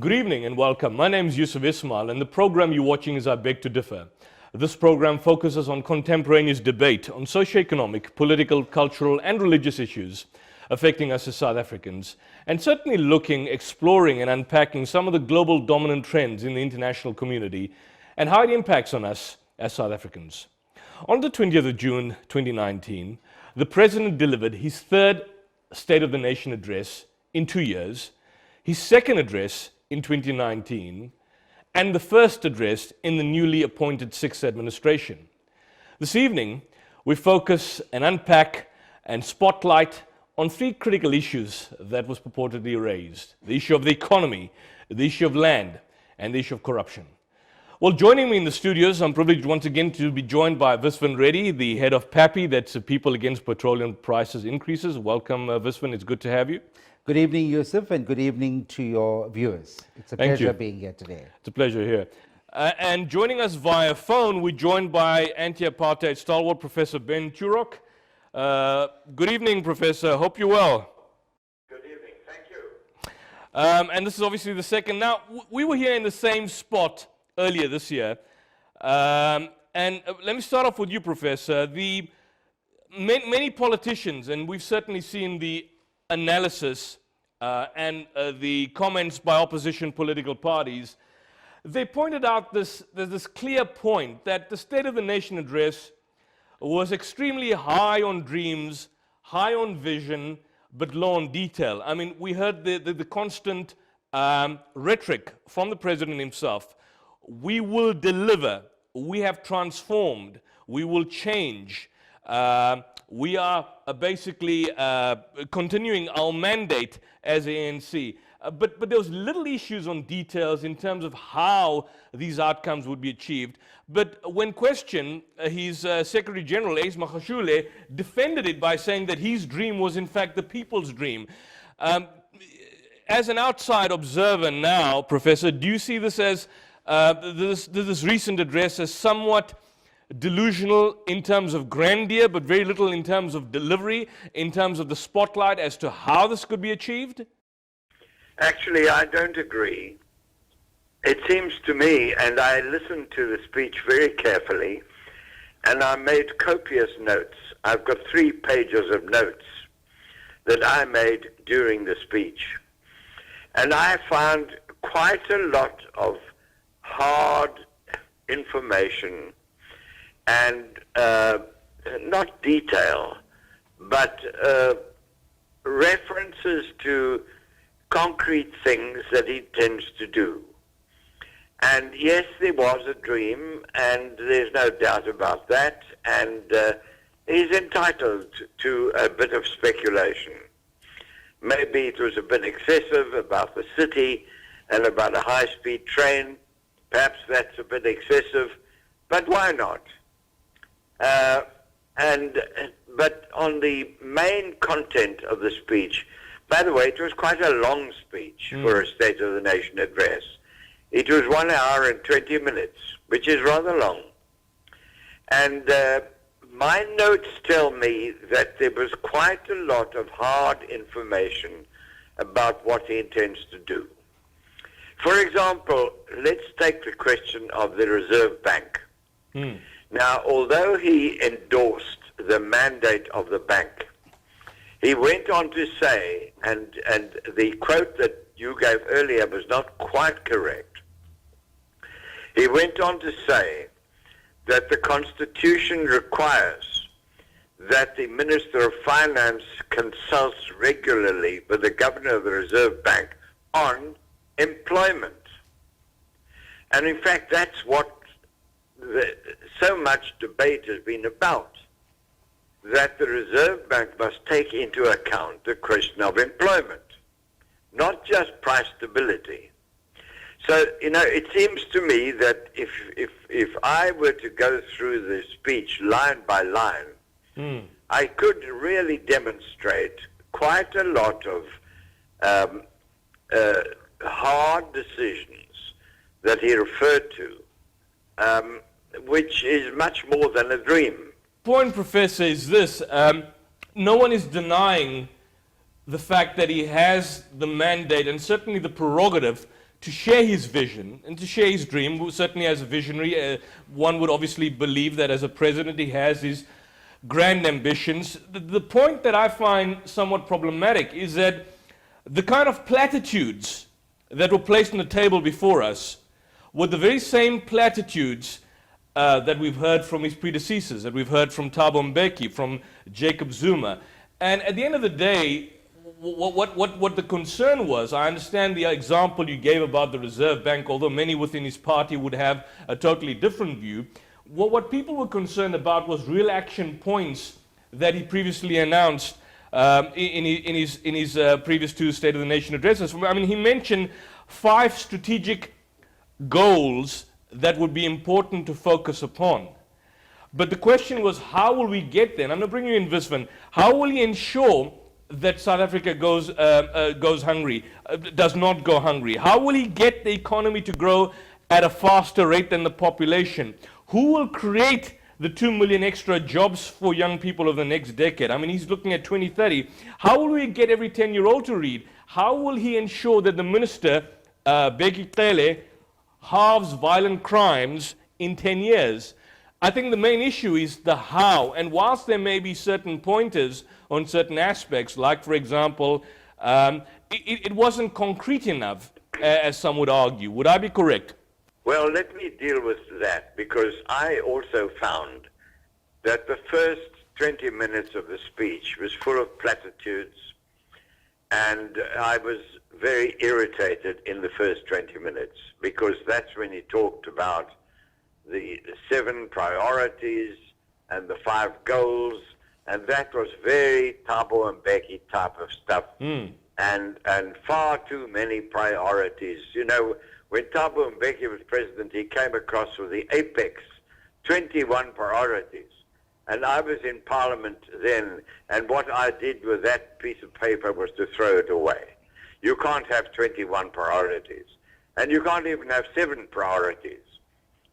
Good evening and welcome. My name is Yusuf Ismail and the program you're watching is I Beg to Differ. This program focuses on contemporaneous debate on socio-economic, political, cultural and religious issues affecting us as South Africans, and certainly exploring and unpacking some of the global dominant trends in the international community and how it impacts on us as South Africans. On the 20th of June 2019, the President delivered his third State of the Nation address in 2 years, his second address in 2019, and the first address in the newly appointed sixth administration. This evening, we focus and unpack and spotlight on three critical issues that was purportedly raised: the issue of the economy, the issue of land, and the issue of corruption. Well, joining me in the studios, I'm privileged once again to be joined by Viswan Reddy, the head of PAPI, that's People Against Petroleum Prices Increases. Welcome, Viswan, it's good to have you. Good evening, Yusuf, and good evening to your viewers. It's a pleasure being here today. It's a pleasure here. And joining us via phone, we're joined by anti-apartheid stalwart Professor Ben Turok. Good evening, Professor. Hope you're well. Good evening. Thank you. And this is obviously the second. Now, we were here in the same spot earlier this year. And let me start off with you, Professor. Many politicians, and we've certainly seen the analysis and the comments by opposition political parties, they pointed out there's this clear point that the State of the Nation address was extremely high on dreams, high on vision, but low on detail. I mean, we heard the constant rhetoric from the President himself. We will deliver, we have transformed, we will change. We are basically continuing our mandate as ANC. But there was little issues on details in terms of how these outcomes would be achieved. But when questioned, his Secretary General, Ace Magashule, defended it by saying that his dream was in fact the people's dream. As an outside observer now, Professor, do you see this as this recent address as somewhat delusional in terms of grandeur, but very little in terms of delivery, in terms of the spotlight as to how this could be achieved? Actually, I don't agree. It seems to me, and I listened to the speech very carefully, and I made copious notes. I've got 3 pages of notes that I made during the speech. And I found quite a lot of hard information and not detail, but references to concrete things that he tends to do. And yes, there was a dream, and there's no doubt about that, and he's entitled to a bit of speculation. Maybe it was a bit excessive about the city and about a high-speed train. Perhaps that's a bit excessive, but why not? But on the main content of the speech, by the way, it was quite a long speech for a State of the Nation address. It was 1 hour and 20 minutes, which is rather long. And my notes tell me that there was quite a lot of hard information about what he intends to do. For example, let's take the question of the Reserve Bank. Now, although he endorsed the mandate of the bank, he went on to say, and the quote that you gave earlier was not quite correct. He went on to say that the Constitution requires that the Minister of Finance consults regularly with the Governor of the Reserve Bank on employment. And in fact, that's what so much debate has been about, that the Reserve Bank must take into account the question of employment, not just price stability. So, it seems to me that if I were to go through the speech line by line, I could really demonstrate quite a lot of hard decisions that he referred to, which is much more than a dream. Point, Professor, is this. No one is denying the fact that he has the mandate and certainly the prerogative to share his vision and to share his dream. Certainly as a visionary, one would obviously believe that as a president he has his grand ambitions. The point that I find somewhat problematic is that the kind of platitudes that were placed on the table before us were the very same platitudes that we've heard from his predecessors, that we've heard from Thabo Mbeki, from Jacob Zuma. And at the end of the day, what the concern was, I understand the example you gave about the Reserve Bank, although many within his party would have a totally different view. What people were concerned about was real action points that he previously announced in his previous two State of the Nation addresses. I mean, he mentioned 5 strategic goals that would be important to focus upon. But the question was, how will we get there? And I'm going to bring you in, Viswan. How will he ensure that South Africa goes hungry, does not go hungry? How will he get the economy to grow at a faster rate than the population? Who will create the 2 million extra jobs for young people over the next decade? I mean, he's looking at 2030. How will we get every 10-year-old to read? How will he ensure that the minister, Bheki Cele, halves violent crimes in 10 years? I think the main issue is the how. And whilst there may be certain pointers on certain aspects, like, for example, it wasn't concrete enough, as some would argue. Would I be correct? Well, let me deal with that, because I also found that the first 20 minutes of the speech was full of platitudes, and I was very irritated in the first 20 minutes, because that's when he talked about the 7 priorities and the 5 goals, and that was very Thabo Mbeki type of stuff, and far too many priorities. You know, when Thabo Mbeki was president, he came across with the apex, 21 priorities. And I was in Parliament then, and what I did with that piece of paper was to throw it away. You can't have 21 priorities, and you can't even have 7 priorities.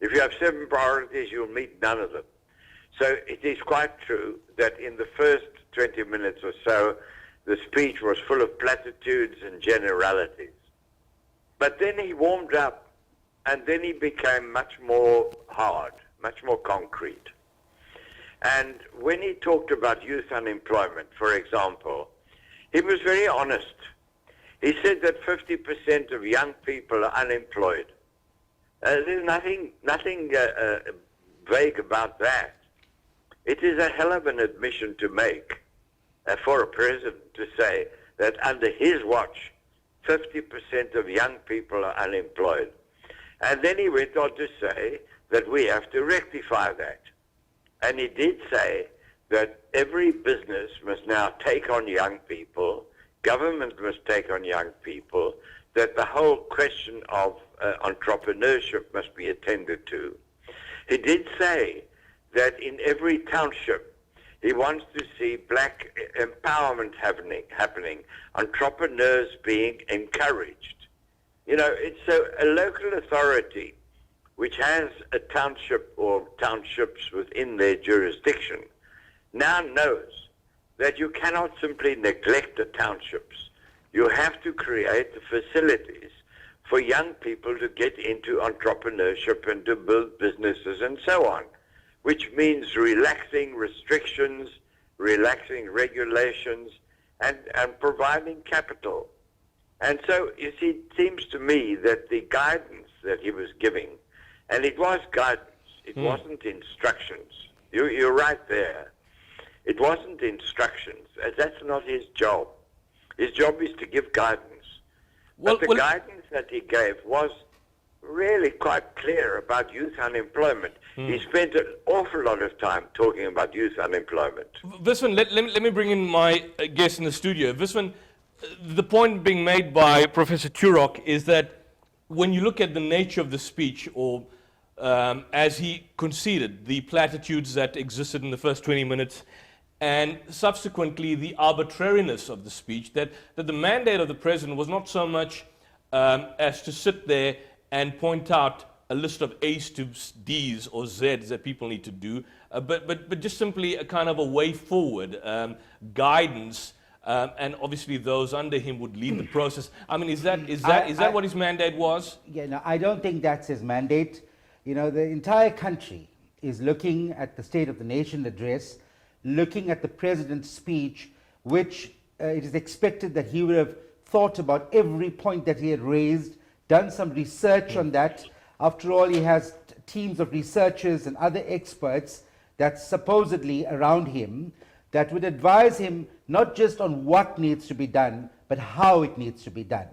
If you have 7 priorities, you'll meet none of them. So it is quite true that in the first 20 minutes or so, the speech was full of platitudes and generalities. But then he warmed up, and then he became much more hard, much more concrete. And when he talked about youth unemployment, for example, he was very honest. He said that 50% of young people are unemployed. There's nothing vague about that. It is a hell of an admission to make for a president to say that under his watch, 50% of young people are unemployed. And then he went on to say that we have to rectify that. And he did say that every business must now take on young people, government must take on young people, that the whole question of entrepreneurship must be attended to. He did say that in every township, he wants to see black empowerment happening, entrepreneurs being encouraged. You know, it's a local authority which has a township or townships within their jurisdiction now knows that you cannot simply neglect the townships. You have to create the facilities for young people to get into entrepreneurship and to build businesses and so on, which means relaxing restrictions, relaxing regulations, and providing capital. And so, you see, it seems to me that the guidance that he was giving, and it was guidance, it wasn't instructions. You're right there. It wasn't instructions. That's not his job. His job is to give guidance. But the guidance that he gave was really quite clear about youth unemployment. He spent an awful lot of time talking about youth unemployment. Viswan, let me bring in my guest in the studio. Viswan, the point being made by Professor Turok is that when you look at the nature of the speech, or as he conceded, the platitudes that existed in the first 20 minutes, and subsequently the arbitrariness of the speech, that the mandate of the president was not so much as to sit there and point out a list of A's to D's or Z's that people need to do, but just simply a kind of a way forward, guidance and obviously those under him would lead the process. I mean, is that what his mandate was? Yeah, no, I don't think that's his mandate. You know, the entire country is looking at the State of the Nation address, looking at the president's speech, which it is expected that he would have thought about every point that he had raised, done some research on that. After all, he has teams of researchers and other experts that's supposedly around him that would advise him not just on what needs to be done, but how it needs to be done.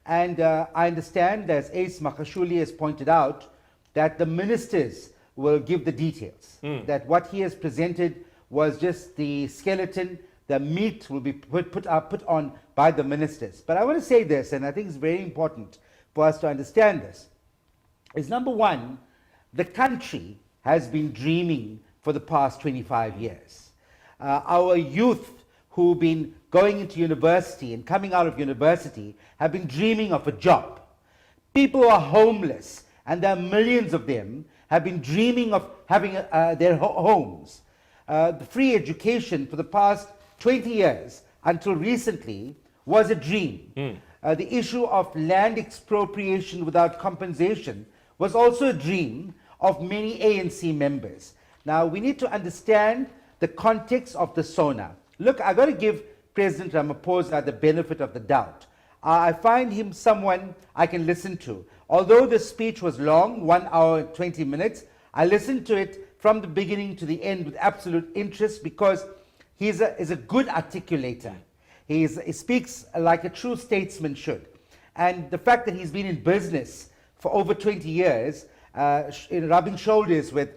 And I understand, as Ace Makashuli has pointed out, that the ministers will give the details, that what he has presented was just the skeleton, the meat will be put on by the ministers. But I want to say this, and I think it's very important for us to understand this, is number one, the country has been dreaming for the past 25 years. Our youth who've been going into university and coming out of university have been dreaming of a job. People who are homeless, and there are millions of them, have been dreaming of having their homes. The free education for the past 20 years until recently was a dream. The issue of land expropriation without compensation was also a dream of many ANC members. Now, we need to understand the context of the SONA. Look, I've got to give President Ramaphosa the benefit of the doubt. I find him someone I can listen to. Although the speech was long, 1 hour and 20 minutes, I listened to it from the beginning to the end with absolute interest because he is a good articulator. He speaks like a true statesman should. And the fact that he's been in business for over 20 years, rubbing shoulders with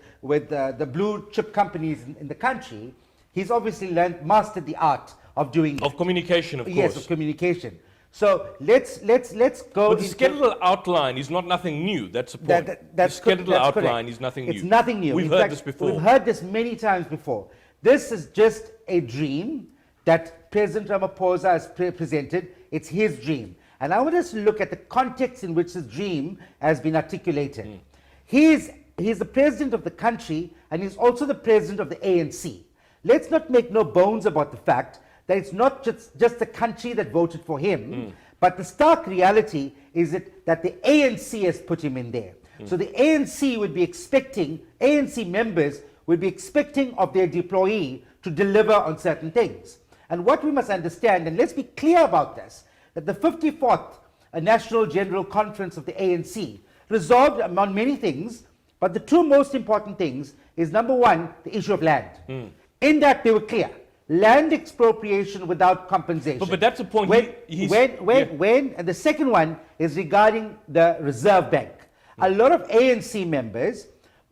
the blue chip companies in the country, he's obviously mastered the art of doing it. Of communication, of course. Yes, of communication. So let's go. But the skeletal outline is nothing new. That's the point. The skeletal outline is nothing new. It's nothing new. We've heard this before. We've heard this many times before. This is just a dream that President Ramaphosa has presented. It's his dream. And I want us to look at the context in which this dream has been articulated. He's the president of the country, and he's also the president of the ANC. Let's not make no bones about the fact that it's not just the country that voted for him, but the stark reality is that the ANC has put him in there. So the ANC would be expecting, ANC members would be expecting of their deployee to deliver on certain things. And what we must understand, and let's be clear about this, that the 54th National General Conference of the ANC resolved on many things, but the two most important things is, number one, the issue of land. In that they were clear. Land expropriation without compensation. But that's the point. And the second one is regarding the Reserve Bank. A lot of ANC members,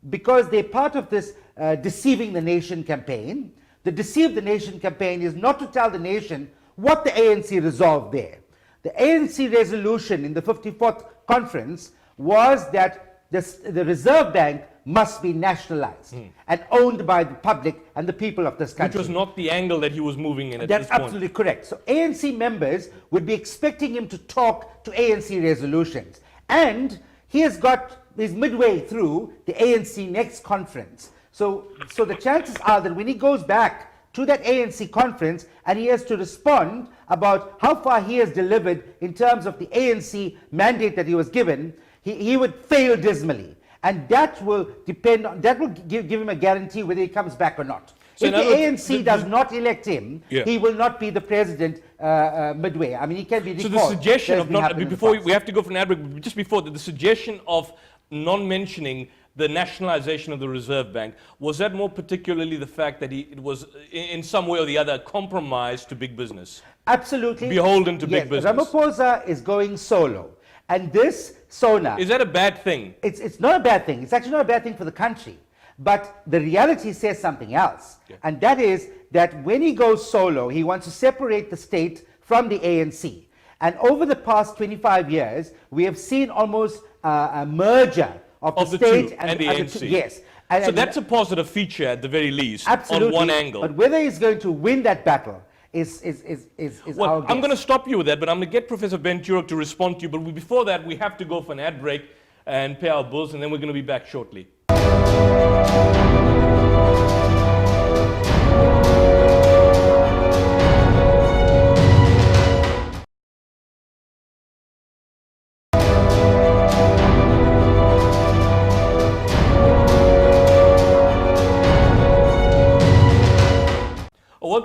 because they're part of this Deceiving the Nation campaign, the Deceive the Nation campaign is not to tell the nation what the ANC resolved there. The ANC resolution in the 54th conference was that the Reserve Bank must be nationalized and owned by the public and the people of this country. Which was not the angle that he was moving in at this point. That's absolutely correct. So ANC members would be expecting him to talk to ANC resolutions. And he's midway through the ANC next conference. So the chances are that when he goes back to that ANC conference and he has to respond about how far he has delivered in terms of the ANC mandate that he was given, he would fail dismally. And that will depend on, that will give him a guarantee whether he comes back or not. So if the ANC does not elect him, he will not be the president midway. I mean, he can be recalled. So the suggestion of not, before we have to go for an ad break, just before the suggestion of non-mentioning the nationalization of the Reserve Bank, was that more particularly the fact that it was in some way or the other compromised to big business? Absolutely. Beholden to big business. Ramaphosa is going solo. And this SONA... Is that a bad thing? It's not a bad thing. It's actually not a bad thing for the country. But the reality says something else. And that is that when he goes solo, he wants to separate the state from the ANC. And over the past 25 years, we have seen almost a merger of the state and the ANC. Yes. So that's a positive feature at the very least, absolutely, on one angle. But whether he's going to win that battle is well, our guess. I'm going to stop you with that, but I'm going to get Professor Ben Turek to respond to you. But before that, we have to go for an ad break and pay our bills, and then we're going to be back shortly.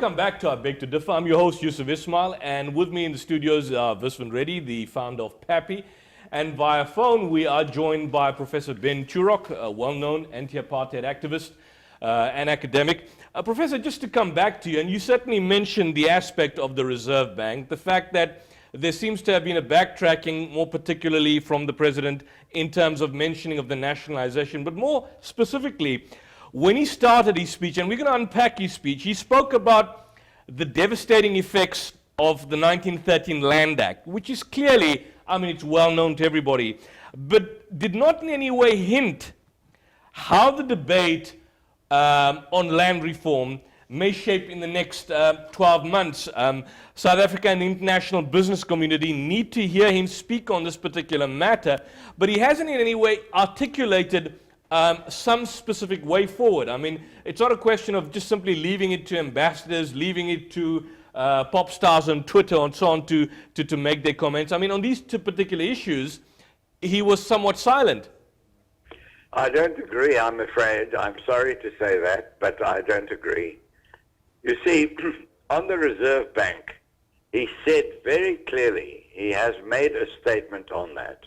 welcome back to I Beg to Differ. I'm your host, Yusuf Ismail, and with me in the studios are Viswan Reddy, the founder of PAPI, and via phone we are joined by Professor Ben Turok, a well-known anti-apartheid activist and academic. Professor, just to come back to you, and you certainly mentioned the aspect of the Reserve Bank, the fact that there seems to have been a backtracking, more particularly from the president, in terms of mentioning of the nationalization, but more specifically, when he started his speech, and we're going to unpack his speech, he spoke about the devastating effects of the 1913 Land Act, which is clearly, I mean, it's well known to everybody, but did not in any way hint how the debate on land reform may shape in the next 12 months. South Africa and the international business community need to hear him speak on this particular matter, but he hasn't in any way articulated some specific way forward. I mean, it's not a question of just simply leaving it to ambassadors, leaving it to pop stars on Twitter and so on to make their comments. I mean, on these two particular issues, he was somewhat silent. I don't agree, I'm afraid. I'm sorry to say that, but I don't agree. You see, on the Reserve Bank, he said very clearly, he has made a statement on that.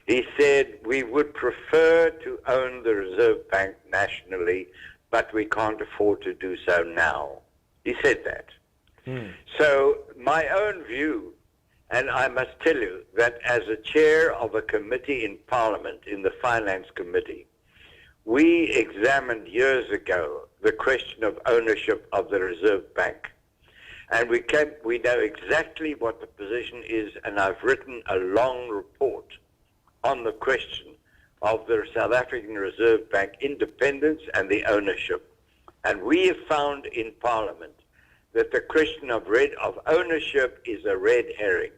He said, we would prefer to own the Reserve Bank nationally, but we can't afford to do so now. He said that. So my own view, and I must tell you that as a chair of a committee in Parliament, in the Finance Committee, we examined years ago the question of ownership of the Reserve Bank. And we know exactly what the position is, and I've written a long report on the question of the South African Reserve Bank independence and the ownership. And we have found in Parliament that the question of ownership is a red herring,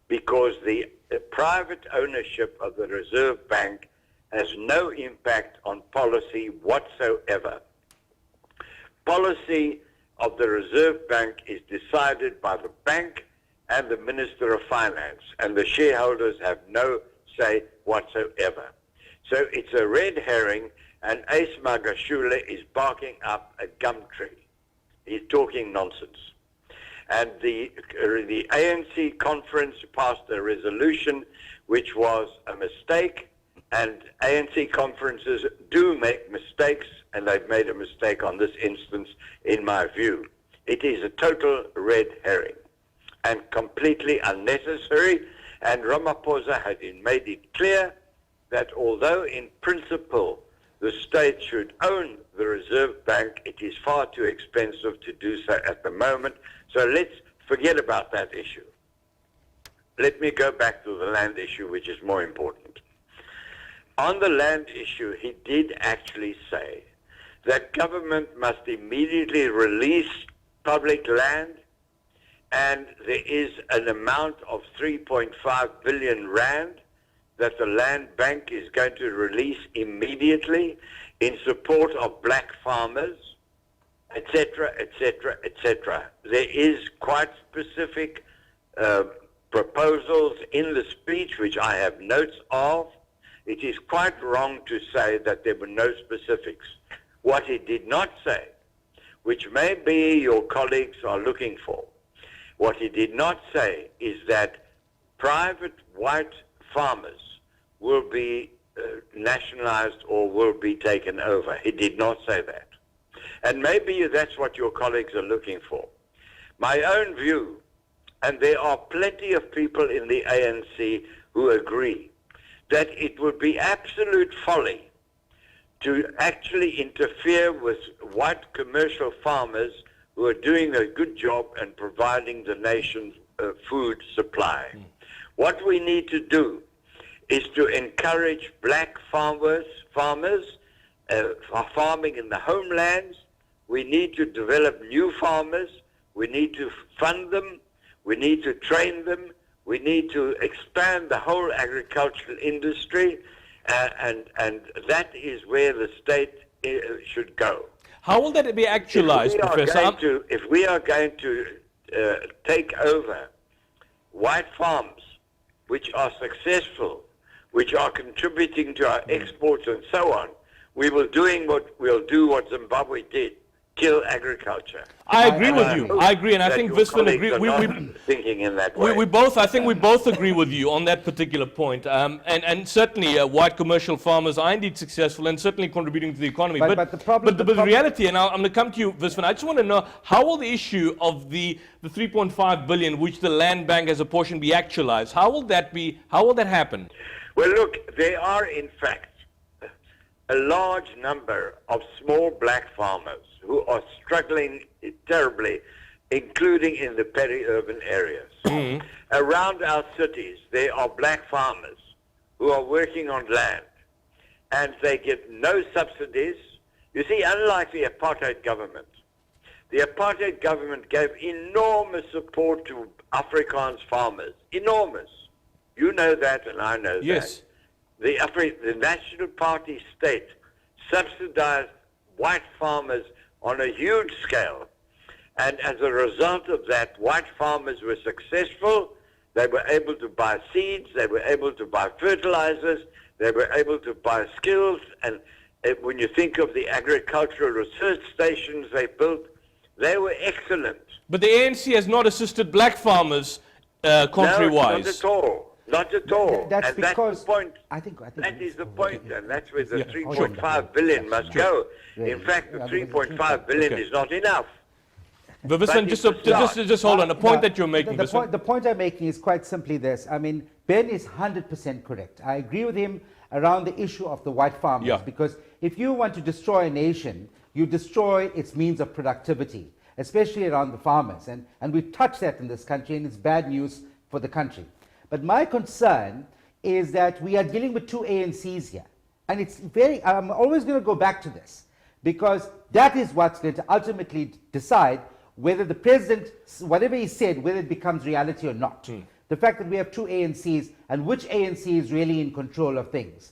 because the private ownership of the Reserve Bank has no impact on policy whatsoever. Policy of the Reserve Bank is decided by the bank and the Minister of Finance, and the shareholders have no say whatsoever. So it's a red herring, and Ace Magashule is barking up a gum tree. He's talking nonsense. And the ANC conference passed a resolution which was a mistake, and ANC conferences do make mistakes, and they've made a mistake on this instance, in my view. It is a total red herring and completely unnecessary, and Ramaphosa had made it clear that although in principle the state should own the Reserve Bank, it is far too expensive to do so at the moment. So let's forget about that issue. Let me go back to the land issue, which is more important. On the land issue, he did actually say that government must immediately release public land, and there is an amount of 3.5 billion rand that the Land Bank is going to release immediately in support of black farmers, etc., etc., etc. There is quite specific proposals in the speech, which I have notes of. It is quite wrong to say that there were no specifics. What he did not say, which maybe your colleagues are looking for, what he did not say is that private white farmers will be nationalized or will be taken over. He did not say that. And maybe that's what your colleagues are looking for. My own view, and there are plenty of people in the ANC who agree, that it would be absolute folly to actually interfere with white commercial farmers who are doing a good job and providing the nation's food supply. What we need to do is to encourage black farmers farming in the homelands. We need to develop new farmers. We need to fund them. We need to train them. We need to expand the whole agricultural industry, and that is where the state should go. How will that be actualized, Professor? If we are going to take over white farms, which are successful, which are contributing to our exports and so on, we'll do what Zimbabwe did. kill agriculture. I agree with you. hope I agree, and I that think your Viswan colleagues agree. are not thinking in that way. We both, I think we both agree with you on that particular point. And certainly white commercial farmers are indeed successful and certainly contributing to the economy. But the problem- the reality, and I'm going to come to you, Viswan, I just want to know, how will the issue of the 3.5 billion, which the land bank has apportioned, be actualized? How will that happen? Well, look, there are, in fact, a large number of small black farmers who are struggling terribly, including in the peri-urban areas. Around our cities, there are black farmers who are working on land, and they get no subsidies. You see, unlike the apartheid government gave enormous support to Afrikaans farmers. Enormous. You know that, and I know Yes. that. The National Party state subsidized white farmers on a huge scale. And as a result of that, white farmers were successful. They were able to buy seeds. They were able to buy fertilizers. They were able to buy skills. And when you think of the agricultural research stations they built, they were excellent. But the ANC has not assisted black farmers country-wise. No, not at all. Not at all. That's and because that's the point. I think That is the point, and that's where the Yeah. 3.5 billion must go. In fact, the 3.5 billion Okay. is not enough. But Viswan, But just it's just hold on. The point No, that you're making, Viswan. the point I'm making is quite simply this. I mean, Ben is 100% correct. I agree with him around the issue of the white farmers. Yeah. Because if you want to destroy a nation, you destroy its means of productivity, especially around the farmers. And we've touched that in this country, and it's bad news for the country. But my concern is that we are dealing with two ANCs here. And it's I'm always going to go back to this, because that is what's going to ultimately decide whether the president, whatever he said, whether it becomes reality or not. The fact that we have two ANCs and which ANC is really in control of things.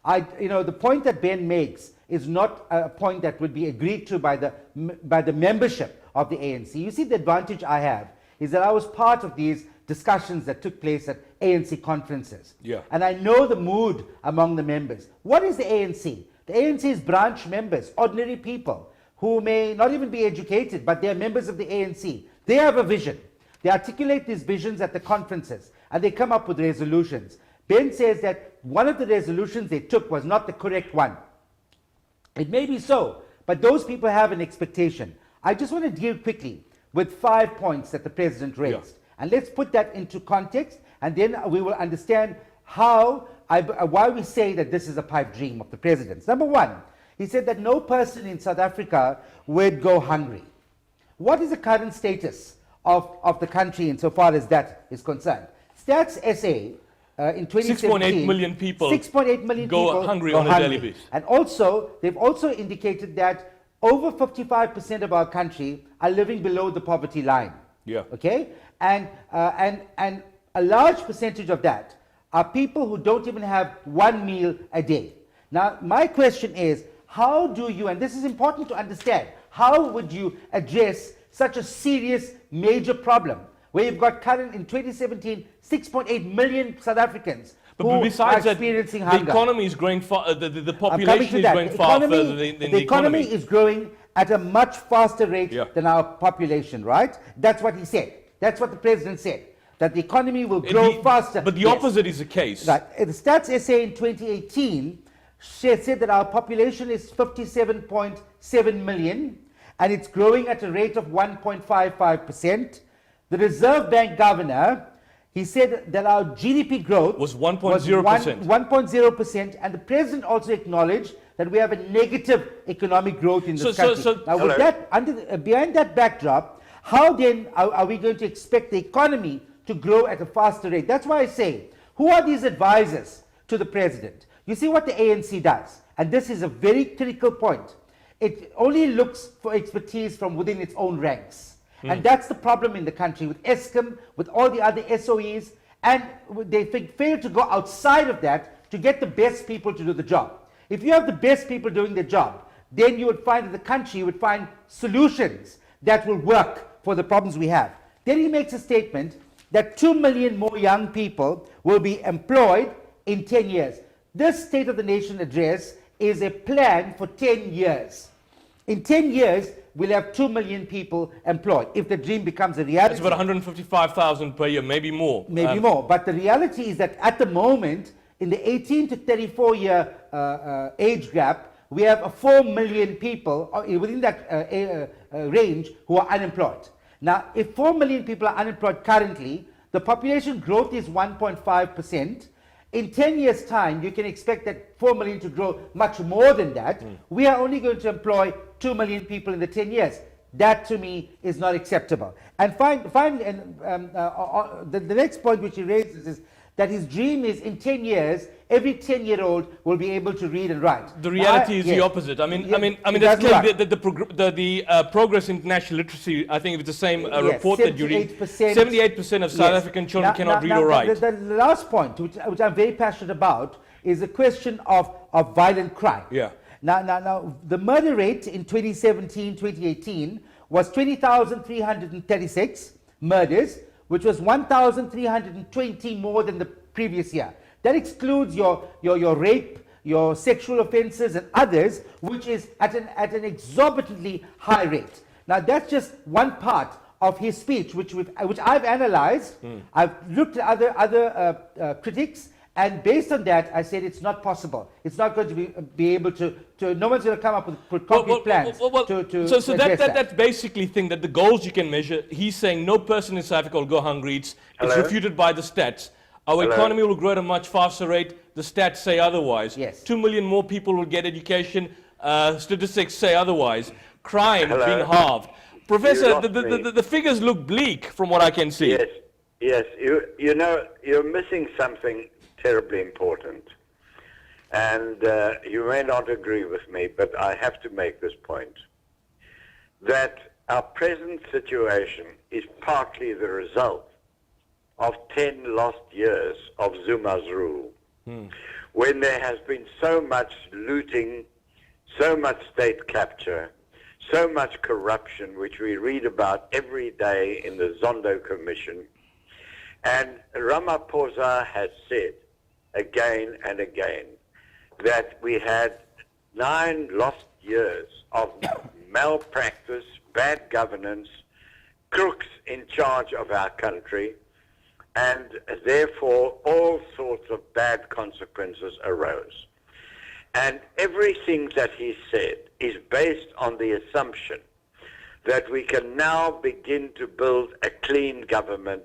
The point that Ben makes is not a point that would be agreed to by the membership of the ANC. You see, the advantage I have is that I was part of these discussions that took place at ANC conferences. Yeah. And I know the mood among the members. What is the ANC? The ANC is branch members, ordinary people who may not even be educated, but they are members of the ANC. They have a vision. They articulate these visions at the conferences, and they come up with resolutions. Ben says that one of the resolutions they took was not the correct one. It may be so, but those people have an expectation. I just want to deal quickly with 5 points that the president raised. Yeah. And let's put that into context, and then we will understand why we say that this is a pipe dream of the president's. Number one, he said that no person in South Africa would go hungry. What is the current status of the country insofar as that is concerned? Stats SA in 2017, 6.8 million people 6.8 million go people hungry go on a daily basis. And also, they've also indicated that over 55% of our country are living below the poverty line. Yeah. Okay? And a large percentage of that are people who don't even have one meal a day. Now, my question is, how do you, and this is important to understand, how would you address such a serious, major problem where you've got current, in 2017, 6.8 million South Africans who But besides are that, experiencing the hunger? economy is growing far, the I'm coming population to is that. growing far further than the economy is growing at a much faster rate Yeah. than our population, right? That's what he said. That's what the president said, that the economy will grow faster. But the Yes. opposite is the case. Right. The Stats SA in 2018 said that our population is 57.7 million, and it's growing at a rate of 1.55%. The Reserve Bank governor, he said that our GDP growth Was 1.0%. 1.0%, and the president also acknowledged that we have a negative economic growth in this So- country. so- Now, with Hello. that, behind that backdrop, how then are we going to expect the economy to grow at a faster rate? That's why I say, who are these advisors to the president? You see what the ANC does, and this is a very critical point. It only looks for expertise from within its own ranks. And that's the problem in the country with Eskom, with all the other SOEs, and they fail to go outside of that to get the best people to do the job. If you have the best people doing the job, then you would find that the country would find solutions that will work for the problems we have. Then he makes a statement that 2 million more young people will be employed in 10 years. This State of the Nation address is a plan for 10 years. In 10 years, we'll have 2 million people employed if the dream becomes a reality. It's about 155,000 per year, maybe more. Maybe more. But the reality is that at the moment, in the 18 to 34 year age gap, we have 4 million people within that range who are unemployed. Now, if 4 million people are unemployed currently, the population growth is 1.5%. In 10 years' time, you can expect that 4 million to grow much more than that. We are only going to employ 2 million people in the 10 years. That, to me, is not acceptable. And finally, the next point which he raises is that his dream is in 10 years, every 10-year-old will be able to read and write. The reality is the opposite. I mean, that's clearly the Progress in International Literacy. I think it was the same report that you read. 78% of South African children cannot read or write. The last point, which I'm very passionate about, is the question of violent crime. Yeah. Now, the murder rate in 2017-2018 was 20,336 murders, which was 1,320 more than the previous year. That excludes your rape, your sexual offences and others, which is at an exorbitantly high rate. Now, that's just one part of his speech, which I've analysed. I've looked at other critics, and based on that, I said it's not possible. It's not going to be able to no one's going to come up with concrete plans So that's basically thing that the goals you can measure. He's saying no person in South Africa will go hungry. It's refuted by the stats. Our economy will grow at a much faster rate. The stats say otherwise. Yes. 2 million more people will get education. Statistics say otherwise. Crime being halved. Professor, the figures look bleak from what I can see. Yes. You know, you're missing something terribly important. And you may not agree with me, but I have to make this point. That our present situation is partly the result of 10 lost years of Zuma's rule, when there has been so much looting, so much state capture, so much corruption, which we read about every day in the Zondo Commission. And Ramaphosa has said again and again that we had 9 lost years of malpractice, bad governance, crooks in charge of our country, and therefore all sorts of bad consequences arose. And everything that he said is based on the assumption that we can now begin to build a clean government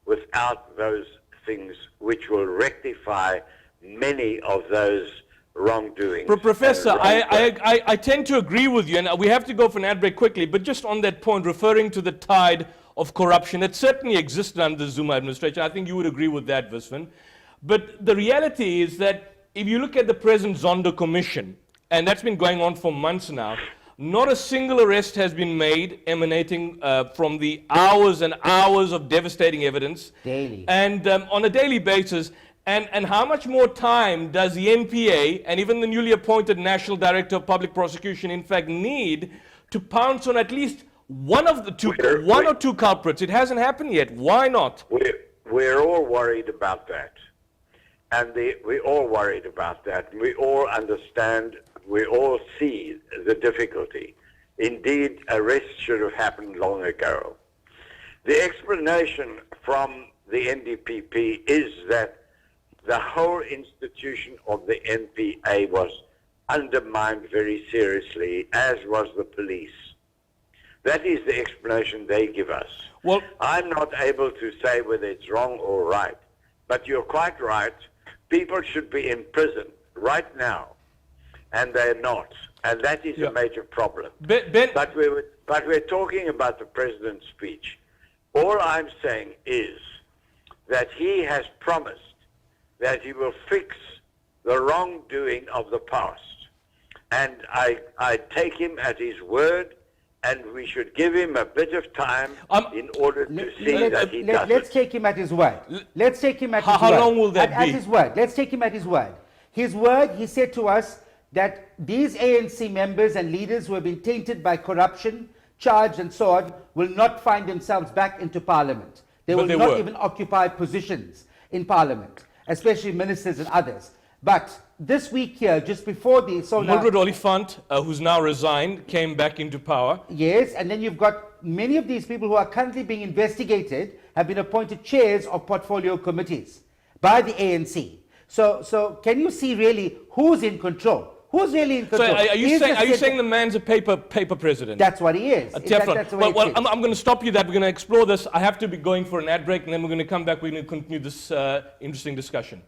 without those things which will rectify many of those wrongdoings. Professor, I tend to agree with you, and we have to go for an ad break quickly, but just on that point, referring to the tide of corruption that certainly existed under the Zuma administration, I think you would agree with that, Viswan. But the reality is that if you look at the present Zondo Commission, and that's been going on for months now, not a single arrest has been made emanating from the hours and hours of devastating evidence. Daily. And on a daily basis. And how much more time does the NPA and even the newly appointed National Director of Public Prosecution in fact need to pounce on at least one of the two, one or two culprits? It hasn't happened yet. Why not? We're all worried about that. And we're all worried about that. We all understand, we all see the difficulty. Indeed, arrests should have happened long ago. The explanation from the NDPP is that the whole institution of the NPA was undermined very seriously, as was the police. That is the explanation they give us. Well, I'm not able to say whether it's wrong or right, but you're quite right. People should be in prison right now, and they're not, and that is a major problem. But we're talking about the president's speech. All I'm saying is that he has promised that he will fix the wrongdoing of the past. And I take him at his word, and we should give him a bit of time in order to see that he does it. Let's take him at his word. Let's take him at his word. How long will that be? At his word. Let's take him at his word. His word, he said to us that these ANC members and leaders who have been tainted by corruption, charged and so on, will not find themselves back into parliament. They will not even occupy positions in parliament, especially ministers and others. But this week here, just before the... So now, Mildred Oliphant, who's now resigned, came back into power. yes, and then you've got many of these people who are currently being investigated have been appointed chairs of portfolio committees by the ANC. So can you see really who's in control? Who's really in So control? are you saying the man's a paper president? That's what he is. A Teflon. That's the way Well, it is. I'm going to stop you there. We're going to explore this. I have to be going for an ad break, and then we're going to come back. We're going to continue this interesting discussion.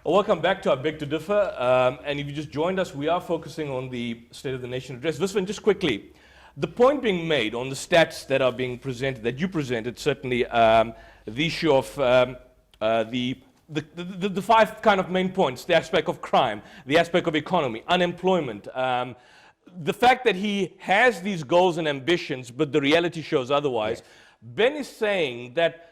Welcome back to our Beg to Differ, and if you just joined us, we are focusing on the State of the Nation address. This one, just quickly, the point being made on the stats that are being presented, that you presented, certainly the issue of the five kind of main points, the aspect of crime, the aspect of economy, unemployment, the fact that he has these goals and ambitions, but the reality shows otherwise. Yes. Ben is saying that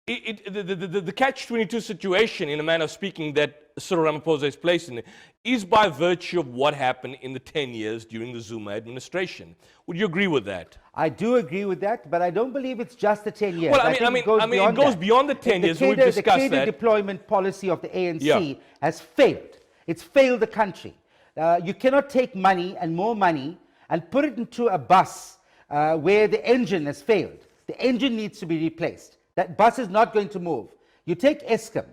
the catch-22 situation, in a manner of speaking, that Cyril Ramaphosa is placed in is by virtue of what happened in the 10 years during the Zuma administration. Would you agree with that? I do agree with that, but I don't believe it's just the 10 years. Well, I mean, it goes beyond the 10 years. We've discussed that. The cadre deployment policy of the ANC has failed. It's failed the country. You cannot take money and more money and put it into a bus where the engine has failed. The engine needs to be replaced. That bus is not going to move. You take Eskom,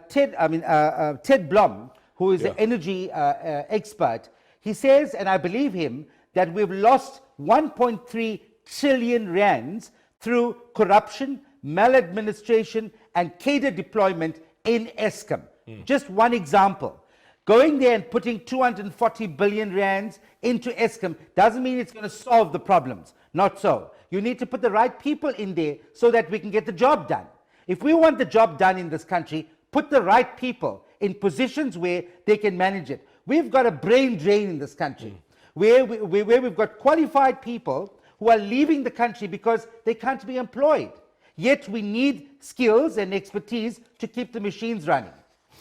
Ted Blom, who is an energy expert, he says, and I believe him, that we've lost 1.3 trillion rands through corruption, maladministration, and cadre deployment in Eskom. Just one example. Going there and putting 240 billion rands into Eskom doesn't mean it's going to solve the problems. Not so. You need to put the right people in there so that we can get the job done. If we want the job done in this country, put the right people in positions where they can manage it. We've got a brain drain in this country, where we've got qualified people who are leaving the country because they can't be employed. Yet we need skills and expertise to keep the machines running.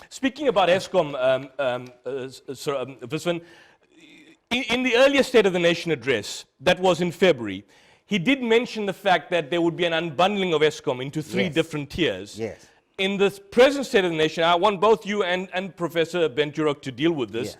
Speaking about Eskom, Viswan, in the earlier State of the Nation address, that was in February, he did mention the fact that there would be an unbundling of Eskom into three different tiers. Yes. In the present State of the Nation, I want both you and Professor Ben-Turok to deal with this.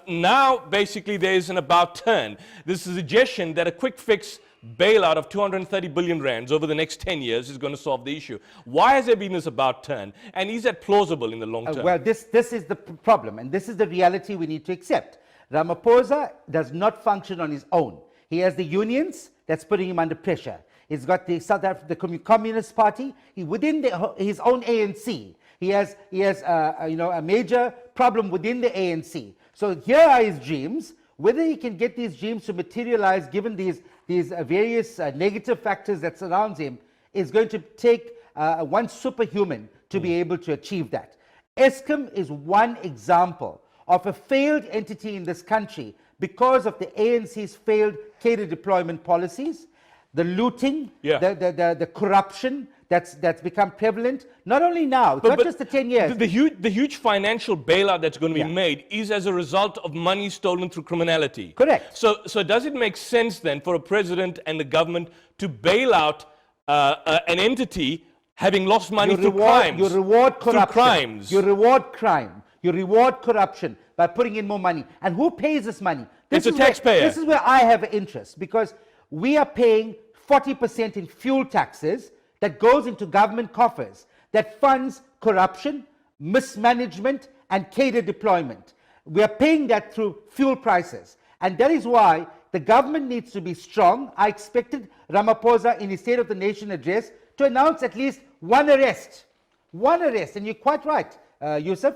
Now, basically, there is an about turn. This is a suggestion that a quick fix bailout of 230 billion rands over the next 10 years is going to solve the issue. Why has there been this about turn? And is that plausible in the long term? Well, this is the problem, and this is the reality we need to accept. Ramaphosa does not function on his own. He has the unions that's putting him under pressure. He's got the South African Communist Party. Within his own ANC, he has a major problem within the ANC. So here are his dreams. Whether he can get these dreams to materialize, given these various negative factors that surround him, is going to take one superhuman to be able to achieve that. Eskom is one example of a failed entity in this country because of the ANC's failed cadre deployment policies, the looting, the corruption that's become prevalent, not only now, it's not just the 10 years. The huge financial bailout that's going to be made is as a result of money stolen through criminality. Correct. So does it make sense then for a president and the government to bail out an entity having lost money through crimes? You reward corruption. Through crimes. You reward crime. You reward corruption by putting in more money. And who pays this money? It's a taxpayer. This is where I have an interest, because we are paying 40% in fuel taxes that goes into government coffers, that funds corruption, mismanagement, and cadre deployment. We are paying that through fuel prices. And that is why the government needs to be strong. I expected Ramaphosa in his State of the Nation address to announce at least one arrest. One arrest. And you're quite right, Yusuf.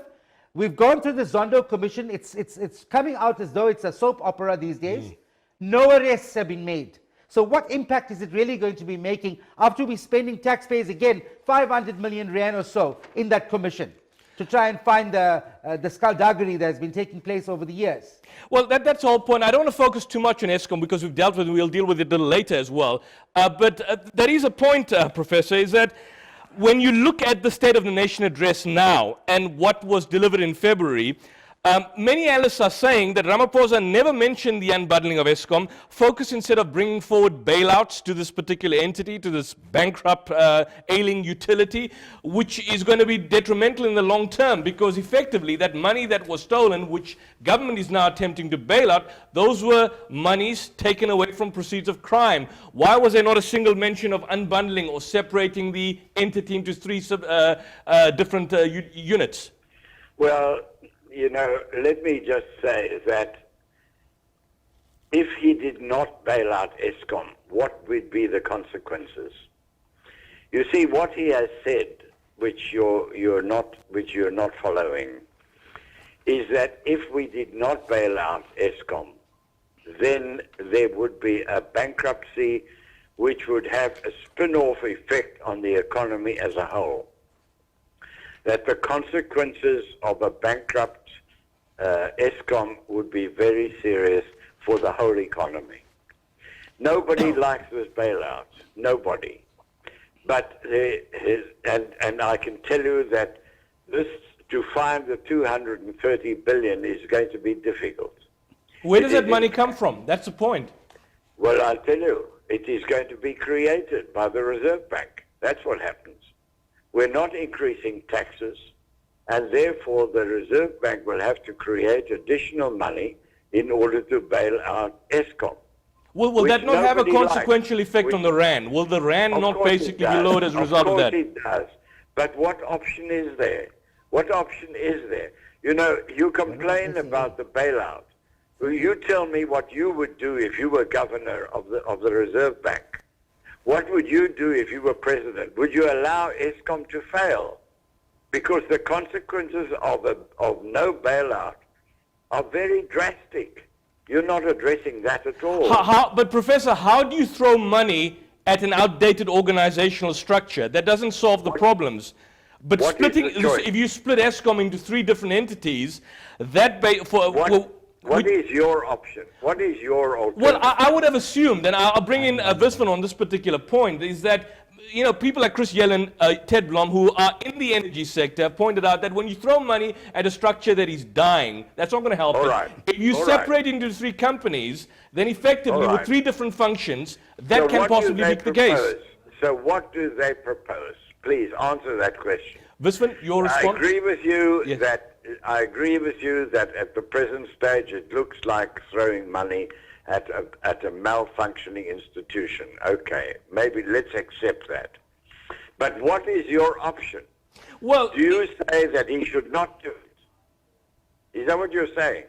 We've gone through the Zondo Commission. It's coming out as though it's a soap opera these days. No arrests have been made. So what impact is it really going to be making after we're spending taxpayers again 500 million rand or so in that commission to try and find the skullduggery that has been taking place over the years? Well, that's the whole point. I don't want to focus too much on Eskom because we've dealt with it. We'll deal with it a little later as well. But there is a point, Professor, is that when you look at the State of the Nation address now and what was delivered in February, many analysts are saying that Ramaphosa never mentioned the unbundling of Eskom, focused instead of bringing forward bailouts to this particular entity, to this bankrupt, ailing utility, which is going to be detrimental in the long term, because effectively that money that was stolen, which government is now attempting to bail out, those were monies taken away from proceeds of crime. Why was there not a single mention of unbundling or separating the entity into three different units? Well, you know, let me just say that if he did not bail out Eskom, what would be the consequences? You see, what he has said, which you're not following, is that if we did not bail out Eskom, then there would be a bankruptcy which would have a spin-off effect on the economy as a whole. That the consequences of a bankrupt Eskom would be very serious for the whole economy. Nobody likes this bailout. Nobody. But and I can tell you that this, to find the 230 billion is going to be difficult. Where does that money come from? That's the point. Well, I'll tell you, it is going to be created by the Reserve Bank. That's what happens. We're not increasing taxes, and therefore the Reserve Bank will have to create additional money in order to bail out Eskom. Will that not have a consequential effect on the rand? Will the rand not basically be lowered as a result of that? Of course it does. But what option is there? What option is there? You know, you complain about the bailout. Well, you tell me what you would do if you were governor of the Reserve Bank. What would you do if you were president? Would you allow Eskom to fail? Because the consequences of no bailout are very drastic. You're not addressing that at all. But Professor, how do you throw money at an outdated organizational structure? That doesn't solve the problems. But splitting, if you split Eskom into three different entities, that what is your option? What is your alternative? Well, I would have assumed, and I'll bring in Visvan on this particular point, is that, you know, people like Chris Yellen, Ted Blom, who are in the energy sector, have pointed out that when you throw money at a structure that is dying, that's not going to help it. If you separate into three companies, then effectively with three different functions, that can possibly be the case. So what do they propose? Please answer that question. Visvan, your response? I agree with you that at the present stage it looks like throwing money at a malfunctioning institution. Okay, maybe let's accept that. But what is your option? Well, do you say that he should not do it? Is that what you're saying?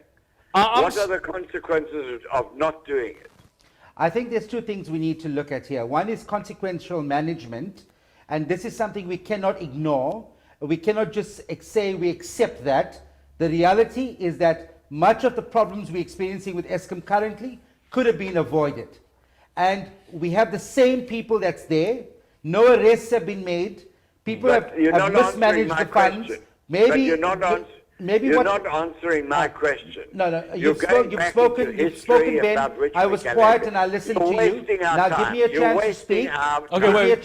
What are the consequences of not doing it? I think there's two things we need to look at here. One is consequential management, and this is something we cannot ignore. We cannot just say we accept that. The reality is that much of the problems we're experiencing with Eskom currently could have been avoided. And we have the same people that's there. No arrests have been made. People have mismanaged the funds. Maybe you're not answering my question. No. You've spoken, Ben. I was quiet and I listened to you. Now give me a chance to speak. Okay, wait.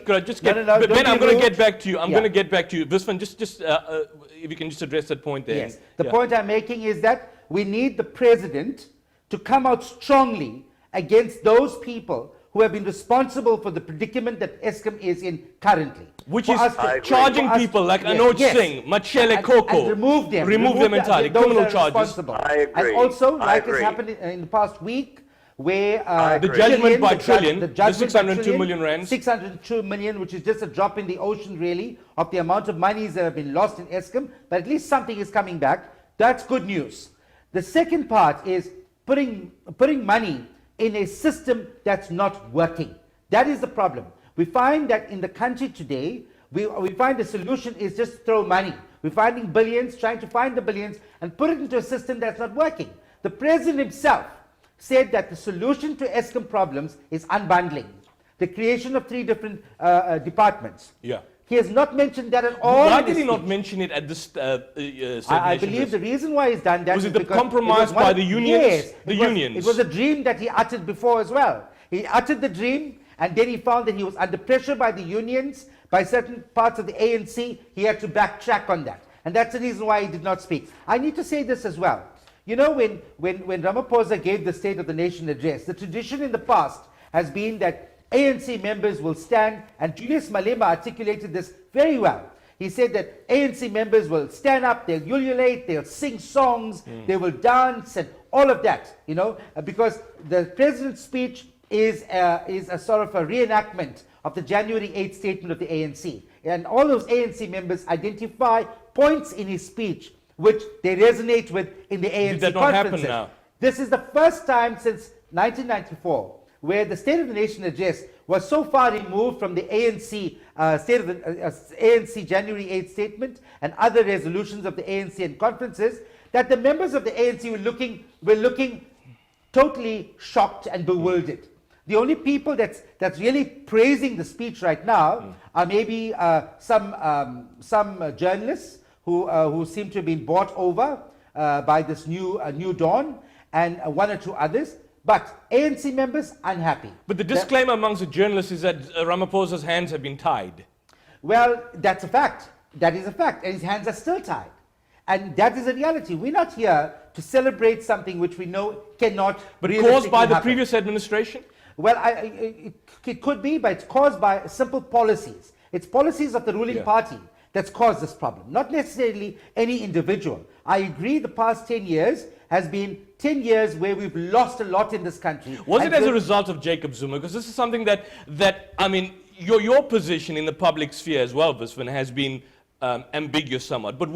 Could I just get... Ben, I'm going to get back to you. I'm going to get back to you. Visvan, just if you can just address that point there. Yes. The point I'm making is that we need the president to come out strongly against those people who have been responsible for the predicament that Eskom is in currently. Which is charging people like Anoj Singh, Machele Koko. And remove them. Remove them entirely. Criminal charges. I agree. And also, like has happened in the past week, where the judgment by Trillion, the 602 million rand. 602 million, which is just a drop in the ocean, really, of the amount of monies that have been lost in Eskom. But at least something is coming back. That's good news. The second part is putting money in a system that's not working. That is the problem. We find that in the country today, we find the solution is just throw money. We're finding billions, trying to find the billions and put it into a system that's not working. The president himself said that the solution to Eskom problems is unbundling, the creation of three different departments. Yeah. He has not mentioned that at all. Why did he not mention it at this I believe the reason why he's done that was it the compromise by the unions? Yes, it was a dream that he uttered before as well. He uttered the dream, and then he found that he was under pressure by the unions, by certain parts of the ANC. He had to backtrack on that. And that's the reason why he did not speak. I need to say this as well. You know, when Ramaphosa gave the State of the Nation address, the tradition in the past has been that ANC members will stand, and Julius Malema articulated this very well. He said that ANC members will stand up, they'll ululate, they'll sing songs, they will dance, and all of that, you know, because the president's speech is a sort of a reenactment of the January 8th statement of the ANC. And all those ANC members identify points in his speech which they resonate with in the ANC Did that not happen conferences. now? This is the first time since 1994 where the State of the Nation address was so far removed from the ANC ANC January 8th statement and other resolutions of the ANC and conferences that the members of the ANC were looking totally shocked and bewildered. The only people that's really praising the speech right now are maybe some journalists who seem to have been bought over by this new dawn, and one or two others. But ANC members unhappy. But the disclaimer amongst the journalists is that Ramaphosa's hands have been tied. Well, that's a fact. That is a fact, and his hands are still tied. And that is a reality. We're not here to celebrate something which we know cannot But realistically caused by the happen. previous administration? Well, it could be, but it's caused by simple policies. It's policies of the ruling party that's caused this problem, not necessarily any individual. I agree the past 10 years has been 10 years where we've lost a lot in this country. Was it as a result of Jacob Zuma? Because this is something that I mean, your position in the public sphere as well, Viswan, has been ambiguous somewhat. But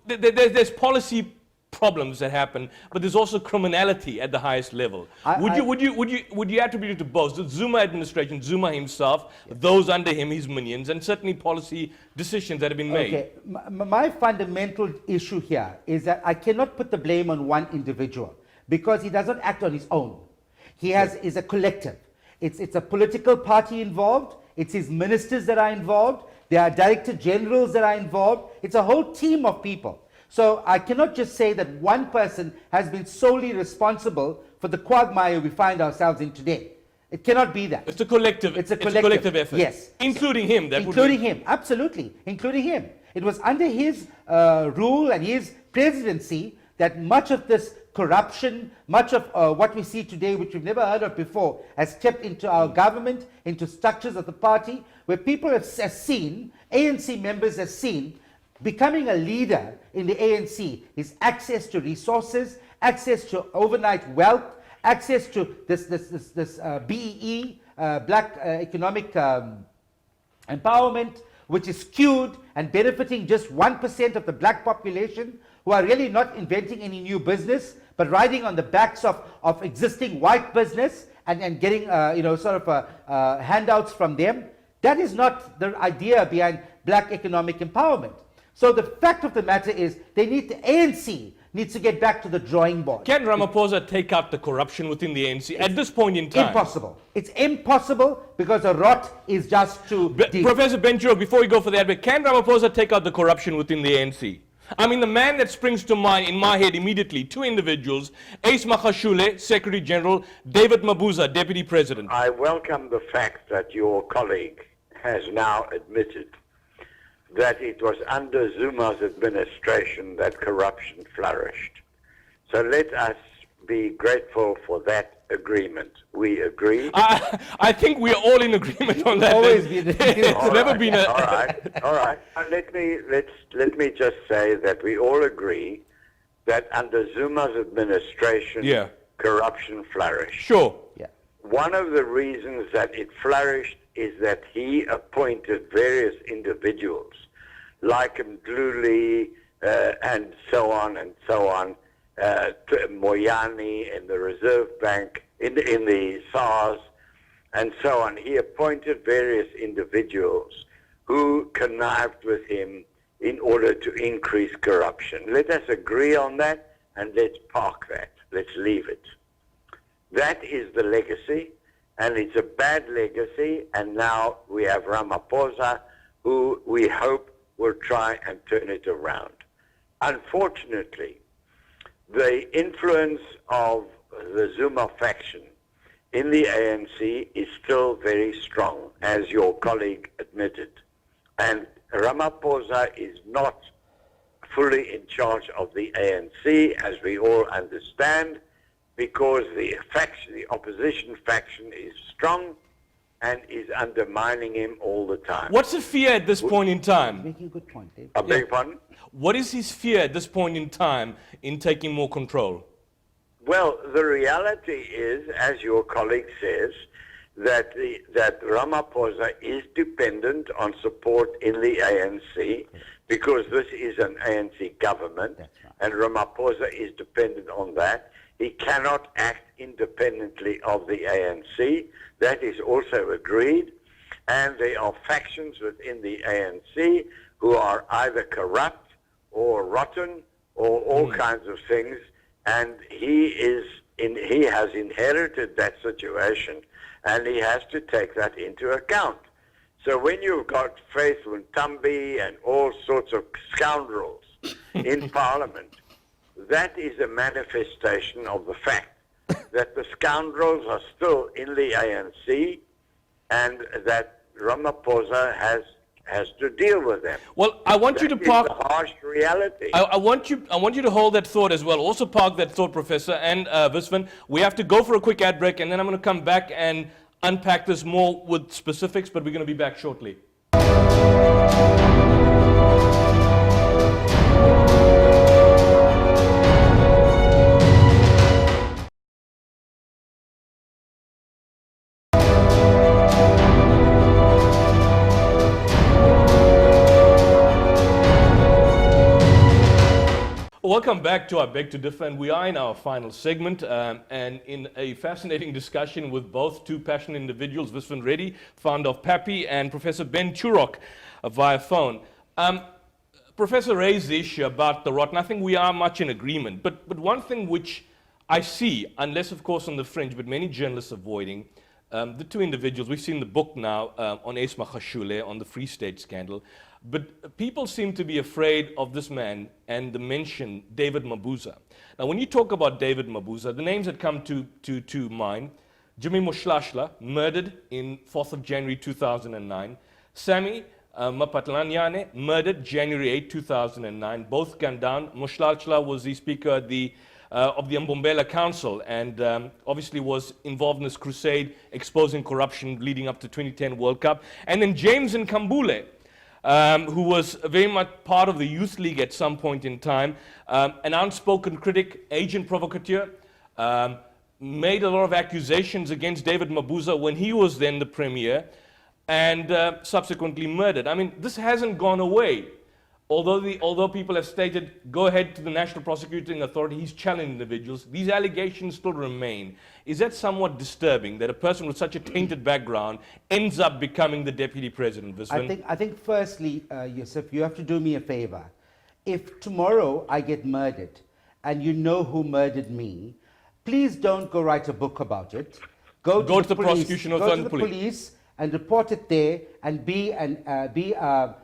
there's policy problems that happen, but there's also criminality at the highest level. Would you attribute it to both the Zuma administration, Zuma himself, those under him, his minions, and certainly policy decisions that have been made? Okay, my fundamental issue here is that I cannot put the blame on one individual because he doesn't act on his own. He is a collective. It's a political party involved. It's his ministers that are involved. There are director generals that are involved. It's a whole team of people. So I cannot just say that one person has been solely responsible for the quagmire we find ourselves in today. It cannot be that. It's a collective. It's a collective effort. Yes, including him. Including him, absolutely, including him. It was under his rule and his presidency that much of this corruption, much of what we see today, which we've never heard of before, has crept into our government, into structures of the party, where people have seen, ANC members have seen, becoming a leader in the ANC is access to resources, access to overnight wealth, access to this BEE, Black Economic Empowerment, which is skewed and benefiting just 1% of the black population, who are really not inventing any new business, but riding on the backs of existing white business and getting handouts from them. That is not the idea behind black economic empowerment. So the fact of the matter is, the ANC needs to get back to the drawing board. Can Ramaphosa take out the corruption within the ANC at this point in time? Impossible. It's impossible because the rot is just too deep. Professor Benjiro, before we go for that, but can Ramaphosa take out the corruption within the ANC? I mean, the man that springs to mind in my head immediately, two individuals, Ace Magashule, Secretary General, David Mabuza, Deputy President. I welcome the fact that your colleague has now admitted that it was under Zuma's administration that corruption flourished. So let us be grateful for that agreement. We agree? I think we are all in agreement on that. Always been. It's never been a... All right. Let me just say that we all agree that under Zuma's administration, corruption flourished. Sure. Yeah. One of the reasons that it flourished is that he appointed various individuals like Mdluli and so on, Moyani in the Reserve Bank, in the SARS, and so on. He appointed various individuals who connived with him in order to increase corruption. Let us agree on that, and let's park that. Let's leave it. That is the legacy, and it's a bad legacy, and now we have Ramaphosa, who we hope will try and turn it around. Unfortunately, the influence of the Zuma faction in the ANC is still very strong, as your colleague admitted. And Ramaphosa is not fully in charge of the ANC, as we all understand, because the opposition faction is strong and is undermining him all the time. What's the fear at this point in time? Making a good point, Dave. I beg your pardon? What is his fear at this point in time in taking more control? Well, the reality is, as your colleague says, that Ramaphosa is dependent on support in the ANC because this is an ANC government, That's right. and Ramaphosa is dependent on that. He cannot act independently of the ANC. That is also agreed. And there are factions within the ANC who are either corrupt or rotten or all kinds of things. And he has inherited that situation, and he has to take that into account. So when you've got Faith Ntambi and all sorts of scoundrels in Parliament, that is a manifestation of the fact that the scoundrels are still in the ANC and that Ramaphosa has to deal with them. Well, I want you to park. That is the harsh reality. I want you to hold that thought as well. Also park that thought, Professor, and Viswan. We have to go for a quick ad break, and then I'm going to come back and unpack this more with specifics, but we're going to be back shortly. Welcome back to our Beg to Differ, and we are in our final segment and in a fascinating discussion with both two passionate individuals, Viswan Reddy, founder of PAPI, and Professor Ben Turok via phone. Professor raised the issue about the rot, and I think we are much in agreement. But one thing which I see, unless of course on the fringe, but many journalists avoiding, the two individuals, we've seen the book now on Esma Khashule, on the Free State scandal, but people seem to be afraid of this man and the mention David Mabuza. Now, when you talk about David Mabuza, the names that come to mind, Jimmy Moshlashla, murdered in 4th of January 2009. Sammy Mapatlanyane, murdered January 8, 2009. Both gunned down. Moshlashla was the speaker of the Mbombela Council and obviously was involved in this crusade exposing corruption leading up to 2010 World Cup. And then James Nkambule, who was very much part of the Youth League at some point in time, an outspoken critic, agent provocateur, made a lot of accusations against David Mabuza when he was then the premier, and subsequently murdered. I mean, this hasn't gone away. Although people have stated, go ahead to the National Prosecuting Authority, he's challenged individuals, these allegations still remain. Is that somewhat disturbing, that a person with such a tainted background ends up becoming the Deputy President, Viswan? I think firstly, Yusuf, you have to do me a favor. If tomorrow I get murdered, and you know who murdered me, please don't go write a book about it. Go to the prosecution authority, go to the police, and report it there, and be a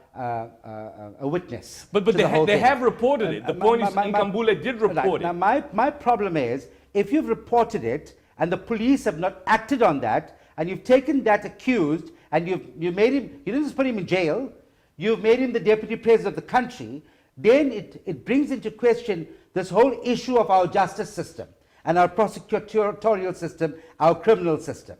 witness. But they have reported it. The point is, Nkambule did report it. Now, my problem is, if you've reported it and the police have not acted on that, and you've taken that accused and you made him, you didn't just put him in jail, you've made him the deputy president of the country, then it brings into question this whole issue of our justice system and our prosecutorial system, our criminal system.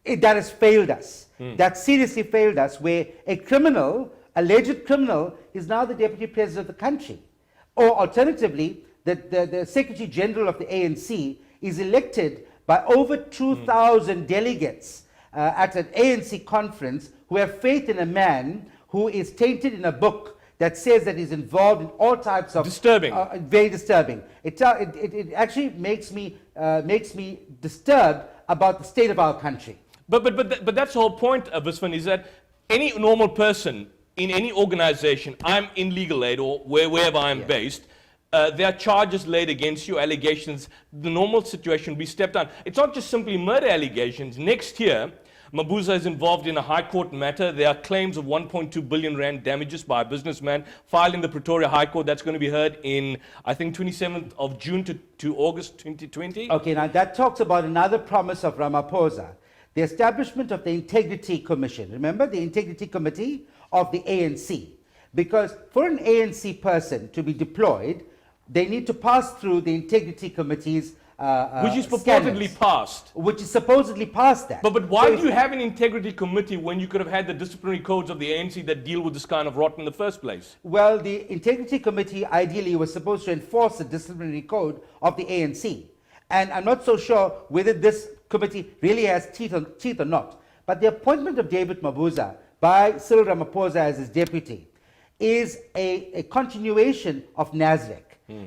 That has failed us. That seriously failed us, where a criminal, alleged criminal, is now the deputy president of the country. Or alternatively, the Secretary General of the ANC is elected by over 2,000 delegates at an ANC conference who have faith in a man who is tainted in a book that says that he's involved in all types of... Disturbing. Very disturbing. It actually makes me disturbed about the state of our country. But that's the whole point, Viswan, is that any normal person in any organization, I'm in legal aid or wherever I'm based, there are charges laid against you, allegations. The normal situation will be stepped down. It's not just simply murder allegations. Next year, Mabuza is involved in a High Court matter. There are claims of 1.2 billion rand damages by a businessman filed in the Pretoria High Court. That's going to be heard in, I think, 27th of June to August 2020. Okay, now that talks about another promise of Ramaphosa, the establishment of the Integrity Commission. Remember, the Integrity Committee of the ANC. Because for an ANC person to be deployed, they need to pass through the Integrity Committee's which is purportedly scanners, passed. which is supposedly past that. But why So do you have an integrity committee when you could have had the disciplinary codes of the ANC that deal with this kind of rot in the first place? Well, the Integrity Committee ideally was supposed to enforce the disciplinary code of the ANC. And I'm not so sure whether this committee really has teeth or not. But the appointment of David Mabuza by Cyril Ramaphosa as his deputy is a continuation of Nasrec.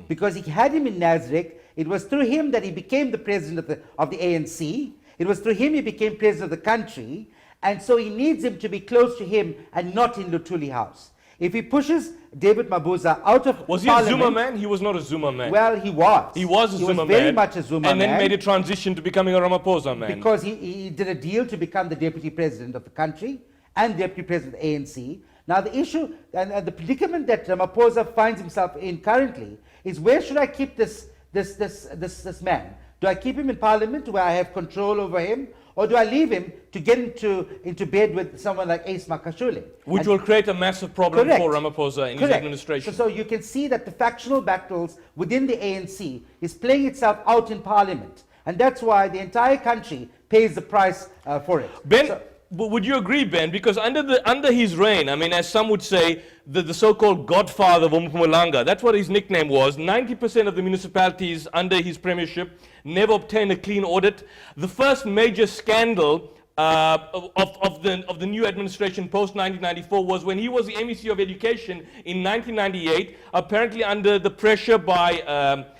Because he had him in Nasrec, it was through him that he became the president of the ANC. It was through him he became president of the country. And so he needs him to be close to him and not in Luthuli House. If he pushes David Mabuza out of Was he Parliament, a Zuma man? He was not a Zuma man. well, he was. He was a Zuma man. very much a Zuma and man. then made a transition to becoming a Ramaphosa man. Because he did a deal to become the deputy president of the country and deputy president of the ANC. Now the issue and the predicament that Ramaphosa finds himself in currently is, where should I keep this man? Do I keep him in Parliament where I have control over him, or do I leave him to get into bed with someone like Ace Makashule? Which will create a massive problem Correct. for Ramaphosa in his Correct. administration. So you can see that the factional battles within the ANC is playing itself out in Parliament, and that's why the entire country pays the price for it. Ben, So- would you agree, Ben? Because under his reign, I mean, as some would say, the so-called godfather of Mpumalanga, that's what his nickname was. 90% of the municipalities under his premiership never obtained a clean audit. The first major scandal of the new administration post-1994 was when he was the MEC of Education in 1998, apparently under the pressure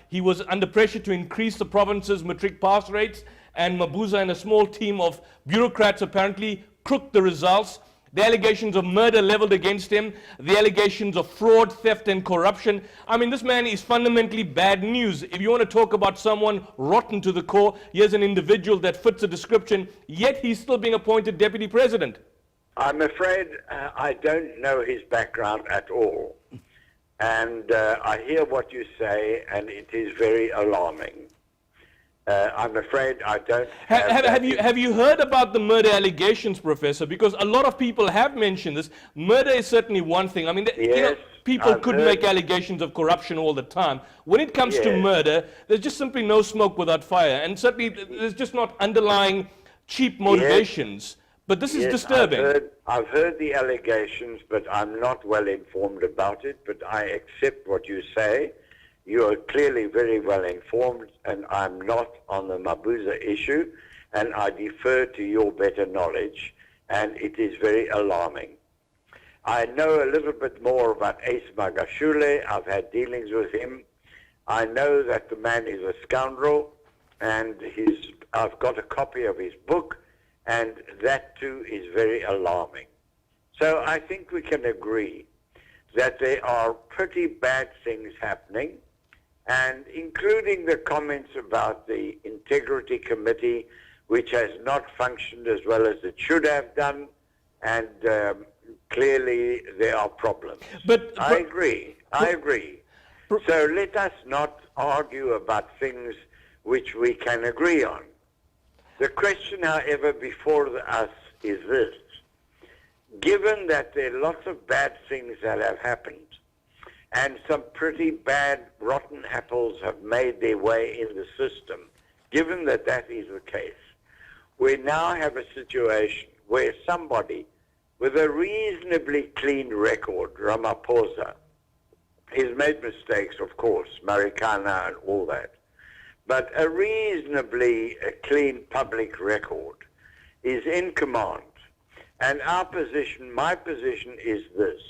he was under pressure to increase the province's matric pass rates, and Mabuza and a small team of bureaucrats apparently crooked the results. The allegations of murder leveled against him, the allegations of fraud, theft, and corruption. I mean, this man is fundamentally bad news. If you want to talk about someone rotten to the core, here's an individual that fits the description, yet he's still being appointed deputy president. I'm afraid I don't know his background at all. And I hear what you say, and it is very alarming. I'm afraid I don't have you heard about the murder allegations, Professor? Because a lot of people have mentioned this. Murder is certainly one thing. I mean, Yes, people I've could heard. make allegations of corruption all the time. When it comes to Yes. murder, there's just simply no smoke without fire. And certainly there's just not underlying cheap motivations. But this is Yes, disturbing. I've heard the allegations, but I'm not well informed about it. But I accept what you say. You are clearly very well informed, and I'm not on the Mabuza issue, and I defer to your better knowledge, and it is very alarming. I know a little bit more about Ace Magashule. I've had dealings with him. I know that the man is a scoundrel, and I've got a copy of his book, and that too is very alarming. So I think we can agree that there are pretty bad things happening, and including the comments about the Integrity Committee, which has not functioned as well as it should have done, and clearly there are problems. But I agree. So let us not argue about things which we can agree on. The question, however, before us is this. Given that there are lots of bad things that have happened, and some pretty bad rotten apples have made their way in the system, given that that is the case, we now have a situation where somebody with a reasonably clean record, Ramaphosa, he's made mistakes, of course, Marikana and all that, but a reasonably clean public record is in command. And my position is this.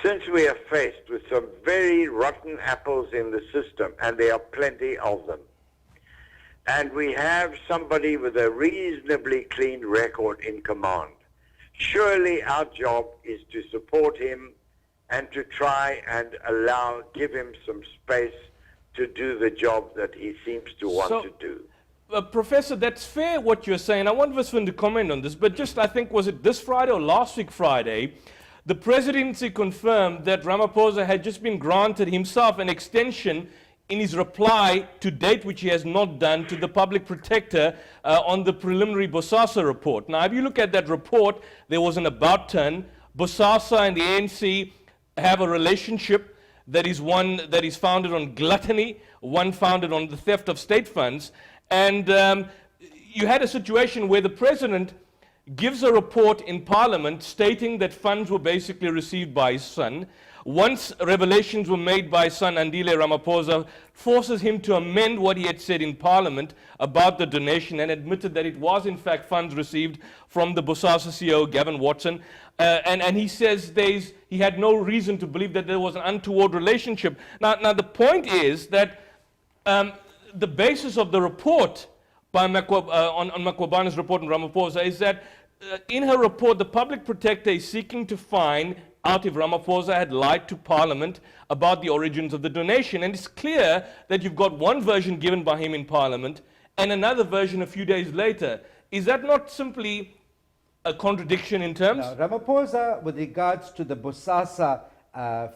Since we are faced with some very rotten apples in the system, and there are plenty of them, and we have somebody with a reasonably clean record in command, surely our job is to support him and to try and give him some space to do the job that he seems to want to do. Professor, that's fair what you're saying. I want Viswan to comment on this, but just I think, was it this Friday or last week Friday, the presidency confirmed that Ramaphosa had just been granted himself an extension in his reply to date, which he has not done, to the public protector on the preliminary Bosasa report. Now, if you look at that report, there was an about turn. Bosasa and the ANC have a relationship that is one that is founded on gluttony, one founded on the theft of state funds. And you had a situation where the president gives a report in Parliament stating that funds were basically received by his son. Once revelations were made by his son, Andile Ramaphosa, forces him to amend what he had said in Parliament about the donation and admitted that it was in fact funds received from the Bosasa CEO, Gavin Watson. And he says he had no reason to believe that there was an untoward relationship. Now the point is that the basis of the report by on Makwabana's report on Ramaphosa is that in her report, the public protector is seeking to find out if Ramaphosa had lied to Parliament about the origins of the donation. And it's clear that you've got one version given by him in Parliament and another version a few days later. Is that not simply a contradiction in terms? No, Ramaphosa, with regards to the Bosasa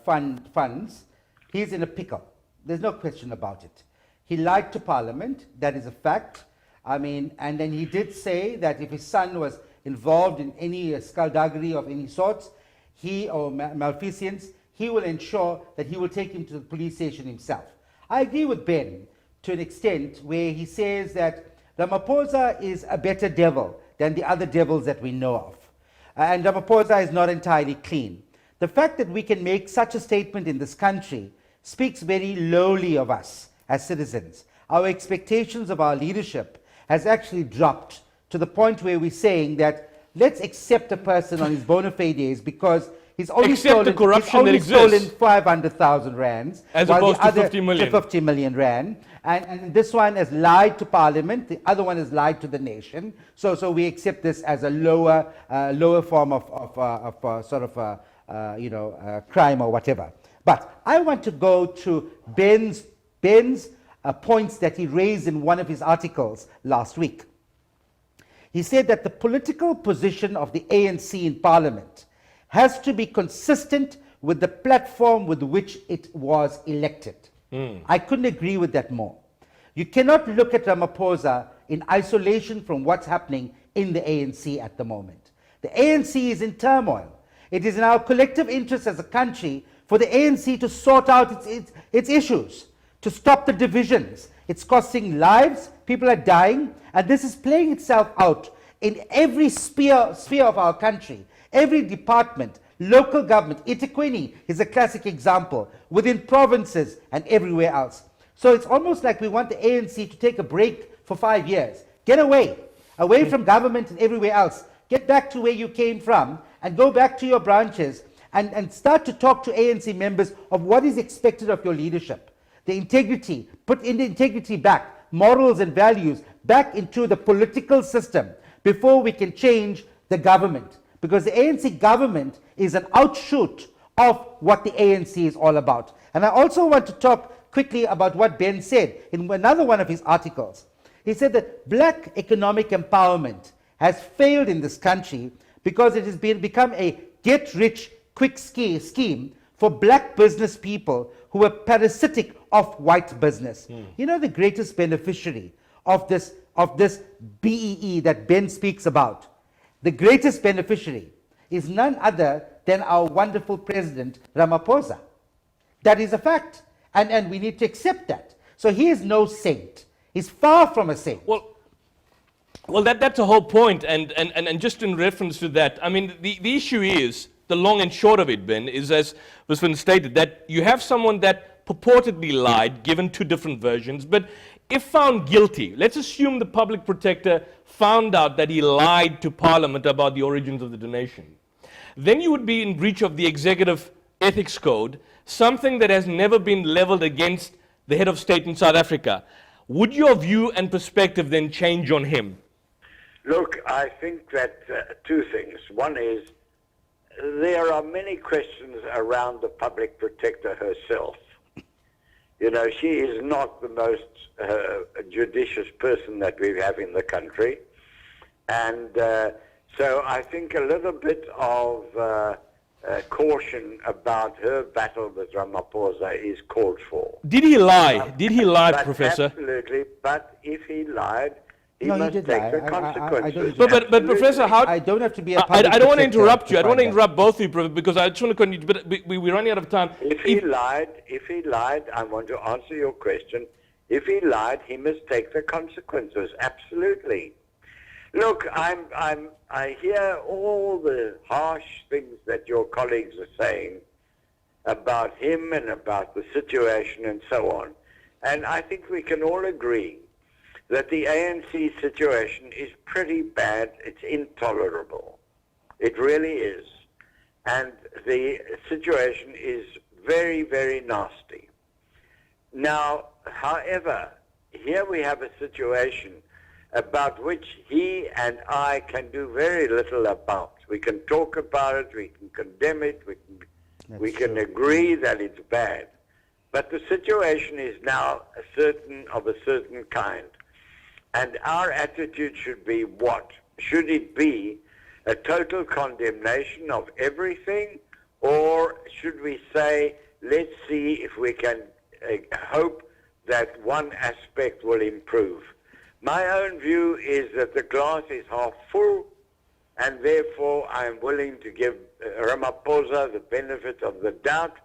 funds, he's in a pickle. There's no question about it. He lied to Parliament, that is a fact. I mean, and then he did say that if his son was involved in any skullduggery of any sorts, or malfeasance, he will ensure that he will take him to the police station himself. I agree with Ben to an extent where he says that Ramaphosa is a better devil than the other devils that we know of. And Ramaphosa is not entirely clean. The fact that we can make such a statement in this country speaks very lowly of us as citizens. Our expectations of our leadership has actually dropped to the point where we're saying that let's accept a person on his bona fides because he's only stolen 500,000 rands as opposed to 50 million. 50 million rand. And this one has lied to Parliament, the other one has lied to the nation. So we accept this as a lower form of crime or whatever. But I want to go to Ben's points that he raised in one of his articles last week. He said that the political position of the ANC in Parliament has to be consistent with the platform with which it was elected. I couldn't agree with that more. You cannot look at Ramaphosa in isolation from what's happening in the ANC at the moment. The ANC is in turmoil. It is in our collective interest as a country for the ANC to sort out its issues, to stop the divisions. It's costing lives, people are dying, and this is playing itself out in every sphere of our country, every department, local government. eThekwini is a classic example, within provinces and everywhere else. So it's almost like we want the ANC to take a break for 5 years. Get away from government and everywhere else. Get back to where you came from and go back to your branches and start to talk to ANC members of what is expected of your leadership. The integrity, put in the integrity back, morals and values back into the political system before we can change the government. Because the ANC government is an outshoot of what the ANC is all about. And I also want to talk quickly about what Ben said in another one of his articles. He said that black economic empowerment has failed in this country because it has become a get-rich-quick scheme for black business people who are parasitic of white business. You know, the greatest beneficiary of this BEE that Ben speaks about, the greatest beneficiary is none other than our wonderful president, Ramaphosa. That is a fact. And we need to accept that. So he is no saint. He's far from a saint. Well, that's a whole point. And just in reference to that, I mean, the issue is, the long and short of it, Ben, is, as was stated, that you have someone that purportedly lied, given two different versions, but if found guilty, let's assume the public protector found out that he lied to Parliament about the origins of the donation, then you would be in breach of the executive ethics code, something that has never been leveled against the head of state in South Africa. Would your view and perspective then change on him? Look, I think that two things. One is there are many questions around the public protector herself. You know, she is not the most judicious person that we have in the country. And so I think a little bit of caution about her battle with Ramaphosa is called for. Did he lie? Did he lie, But Professor? absolutely, but if he lied, he No, he must did take lie. the I consequences. don't- But Professor, how... I don't have to be a public I don't want to protector interrupt you. I don't want to find that. interrupt both of you, because I just want to continue. But we're running out of time. If he lied, I want to answer your question. If he lied, he must take the consequences. Absolutely. Look, I hear all the harsh things that your colleagues are saying about him and about the situation and so on. And I think we can all agree that the ANC situation is pretty bad. It's intolerable. It really is. And the situation is very, very nasty. Now, however, here we have a situation about which he and I can do very little about. We can talk about it, we can condemn it, we can agree that it's bad. But the situation is now of a certain kind. And our attitude should be what? Should it be a total condemnation of everything? Or should we say, let's see if we can hope that one aspect will improve? My own view is that the glass is half full, and therefore I am willing to give Ramaphosa the benefit of the doubt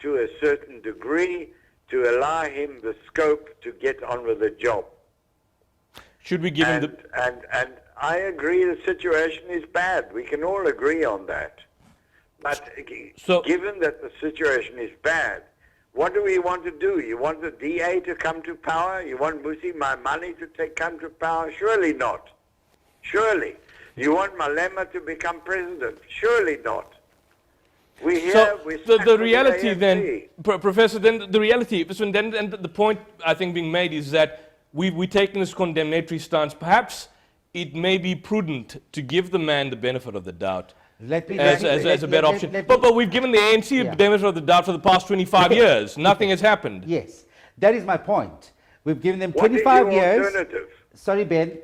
to a certain degree to allow him the scope to get on with the job. Should we give him the... And I agree the situation is bad. We can all agree on that. But given that the situation is bad, what do we want to do? You want the DA to come to power? You want Musi Maimane to come to power? Surely not. Surely. You want Malema to become president? Surely not. The reality then, Professor, then the reality, and the point I think being made is that we've taken this condemnatory stance. Perhaps it may be prudent to give the man the benefit of the doubt as a better option. But we've given the ANC the benefit of the doubt for the past 25 years. Nothing has happened. Yes, that is my point. We've given them What 25 is your years. alternative? Sorry, Ben.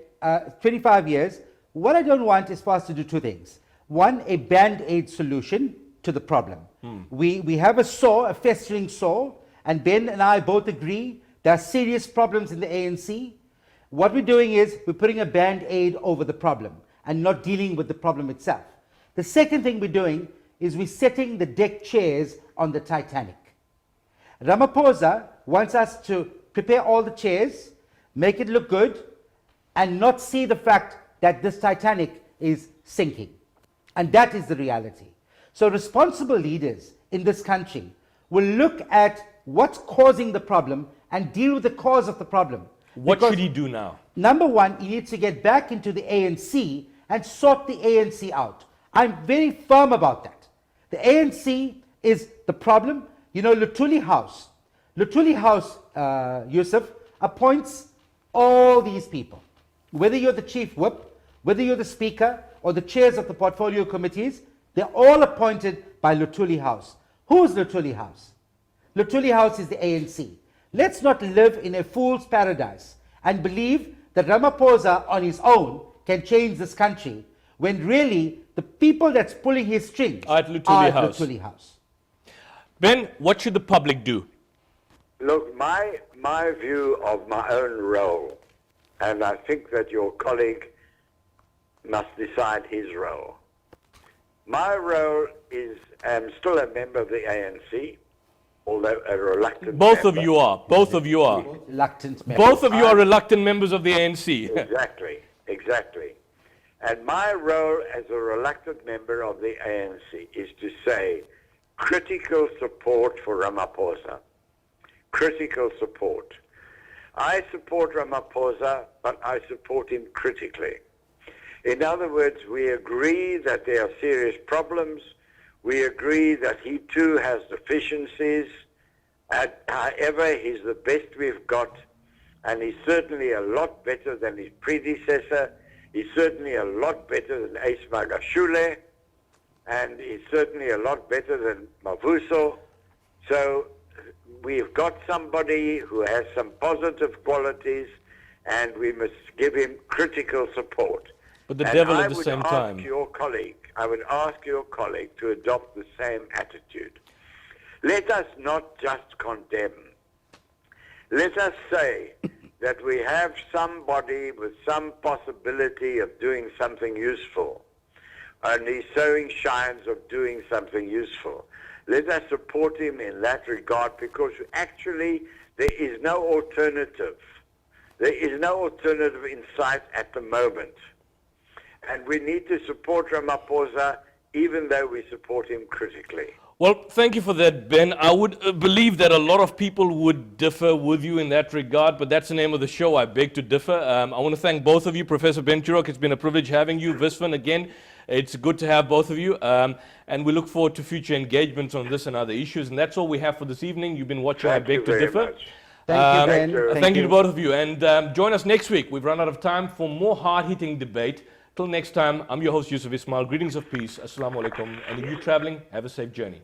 25 years. What I don't want is for us to do two things. One, a band-aid solution to the problem. We have a festering sore, and Ben and I both agree there are serious problems in the ANC. What we're doing is we're putting a band-aid over the problem and not dealing with the problem itself. The second thing we're doing is we're setting the deck chairs on the Titanic. Ramaphosa wants us to prepare all the chairs, make it look good, and not see the fact that this Titanic is sinking. And that is the reality. So responsible leaders in this country will look at what's causing the problem and deal with the cause of the problem. What should he do now? Number one, he needs to get back into the ANC and sort the ANC out. I'm very firm about that. The ANC is the problem. You know, Luthuli House, Yusuf, appoints all these people. Whether you're the chief whip, whether you're the speaker, or the chairs of the portfolio committees, they're all appointed by Luthuli House. Who is Luthuli House? Luthuli House is the ANC. Let's not live in a fool's paradise and believe that Ramaphosa on his own can change this country, when really the people that's pulling his strings are at Luthuli House. Ben, what should the public do? Look, my view of my own role, and I think that your colleague must decide his role. My role is, I'm still a member of the ANC, although a reluctant Both member. of you are. Both of you are. Reluctant members. Both of you are reluctant members of the ANC. Exactly. And my role as a reluctant member of the ANC is to say critical support for Ramaphosa. Critical support. I support Ramaphosa, but I support him critically. In other words, we agree that there are serious problems. We agree that he too has deficiencies. However, he's the best we've got, and he's certainly a lot better than his predecessor. He's certainly a lot better than Ace Magashule, and he's certainly a lot better than Mavuso. So we've got somebody who has some positive qualities, and we must give him critical support. But the And devil I at the would same ask time. I would ask your colleague to adopt the same attitude. Let us not just condemn. Let us say that we have somebody with some possibility of doing something useful, and he's showing signs of doing something useful. Let us support him in that regard, because actually there is no alternative. There is no alternative in sight at the moment. And we need to support Ramaphosa, even though we support him critically. Well, thank you for that, Ben. I would believe that a lot of people would differ with you in that regard, but that's the name of the show. I beg to differ. I want to thank both of you, Professor Ben Turok. It's been a privilege having you. Visvan, again, it's good to have both of you. And we look forward to future engagements on this and other issues. And that's all we have for this evening. You've been watching I Beg to Differ. Thank you, Ben. Thank you to both of you. And join us next week. We've run out of time for more hard-hitting debate. Till next time, I'm your host, Yusuf Ismail. Greetings of peace. Assalamu alaikum. And if you're traveling, have a safe journey.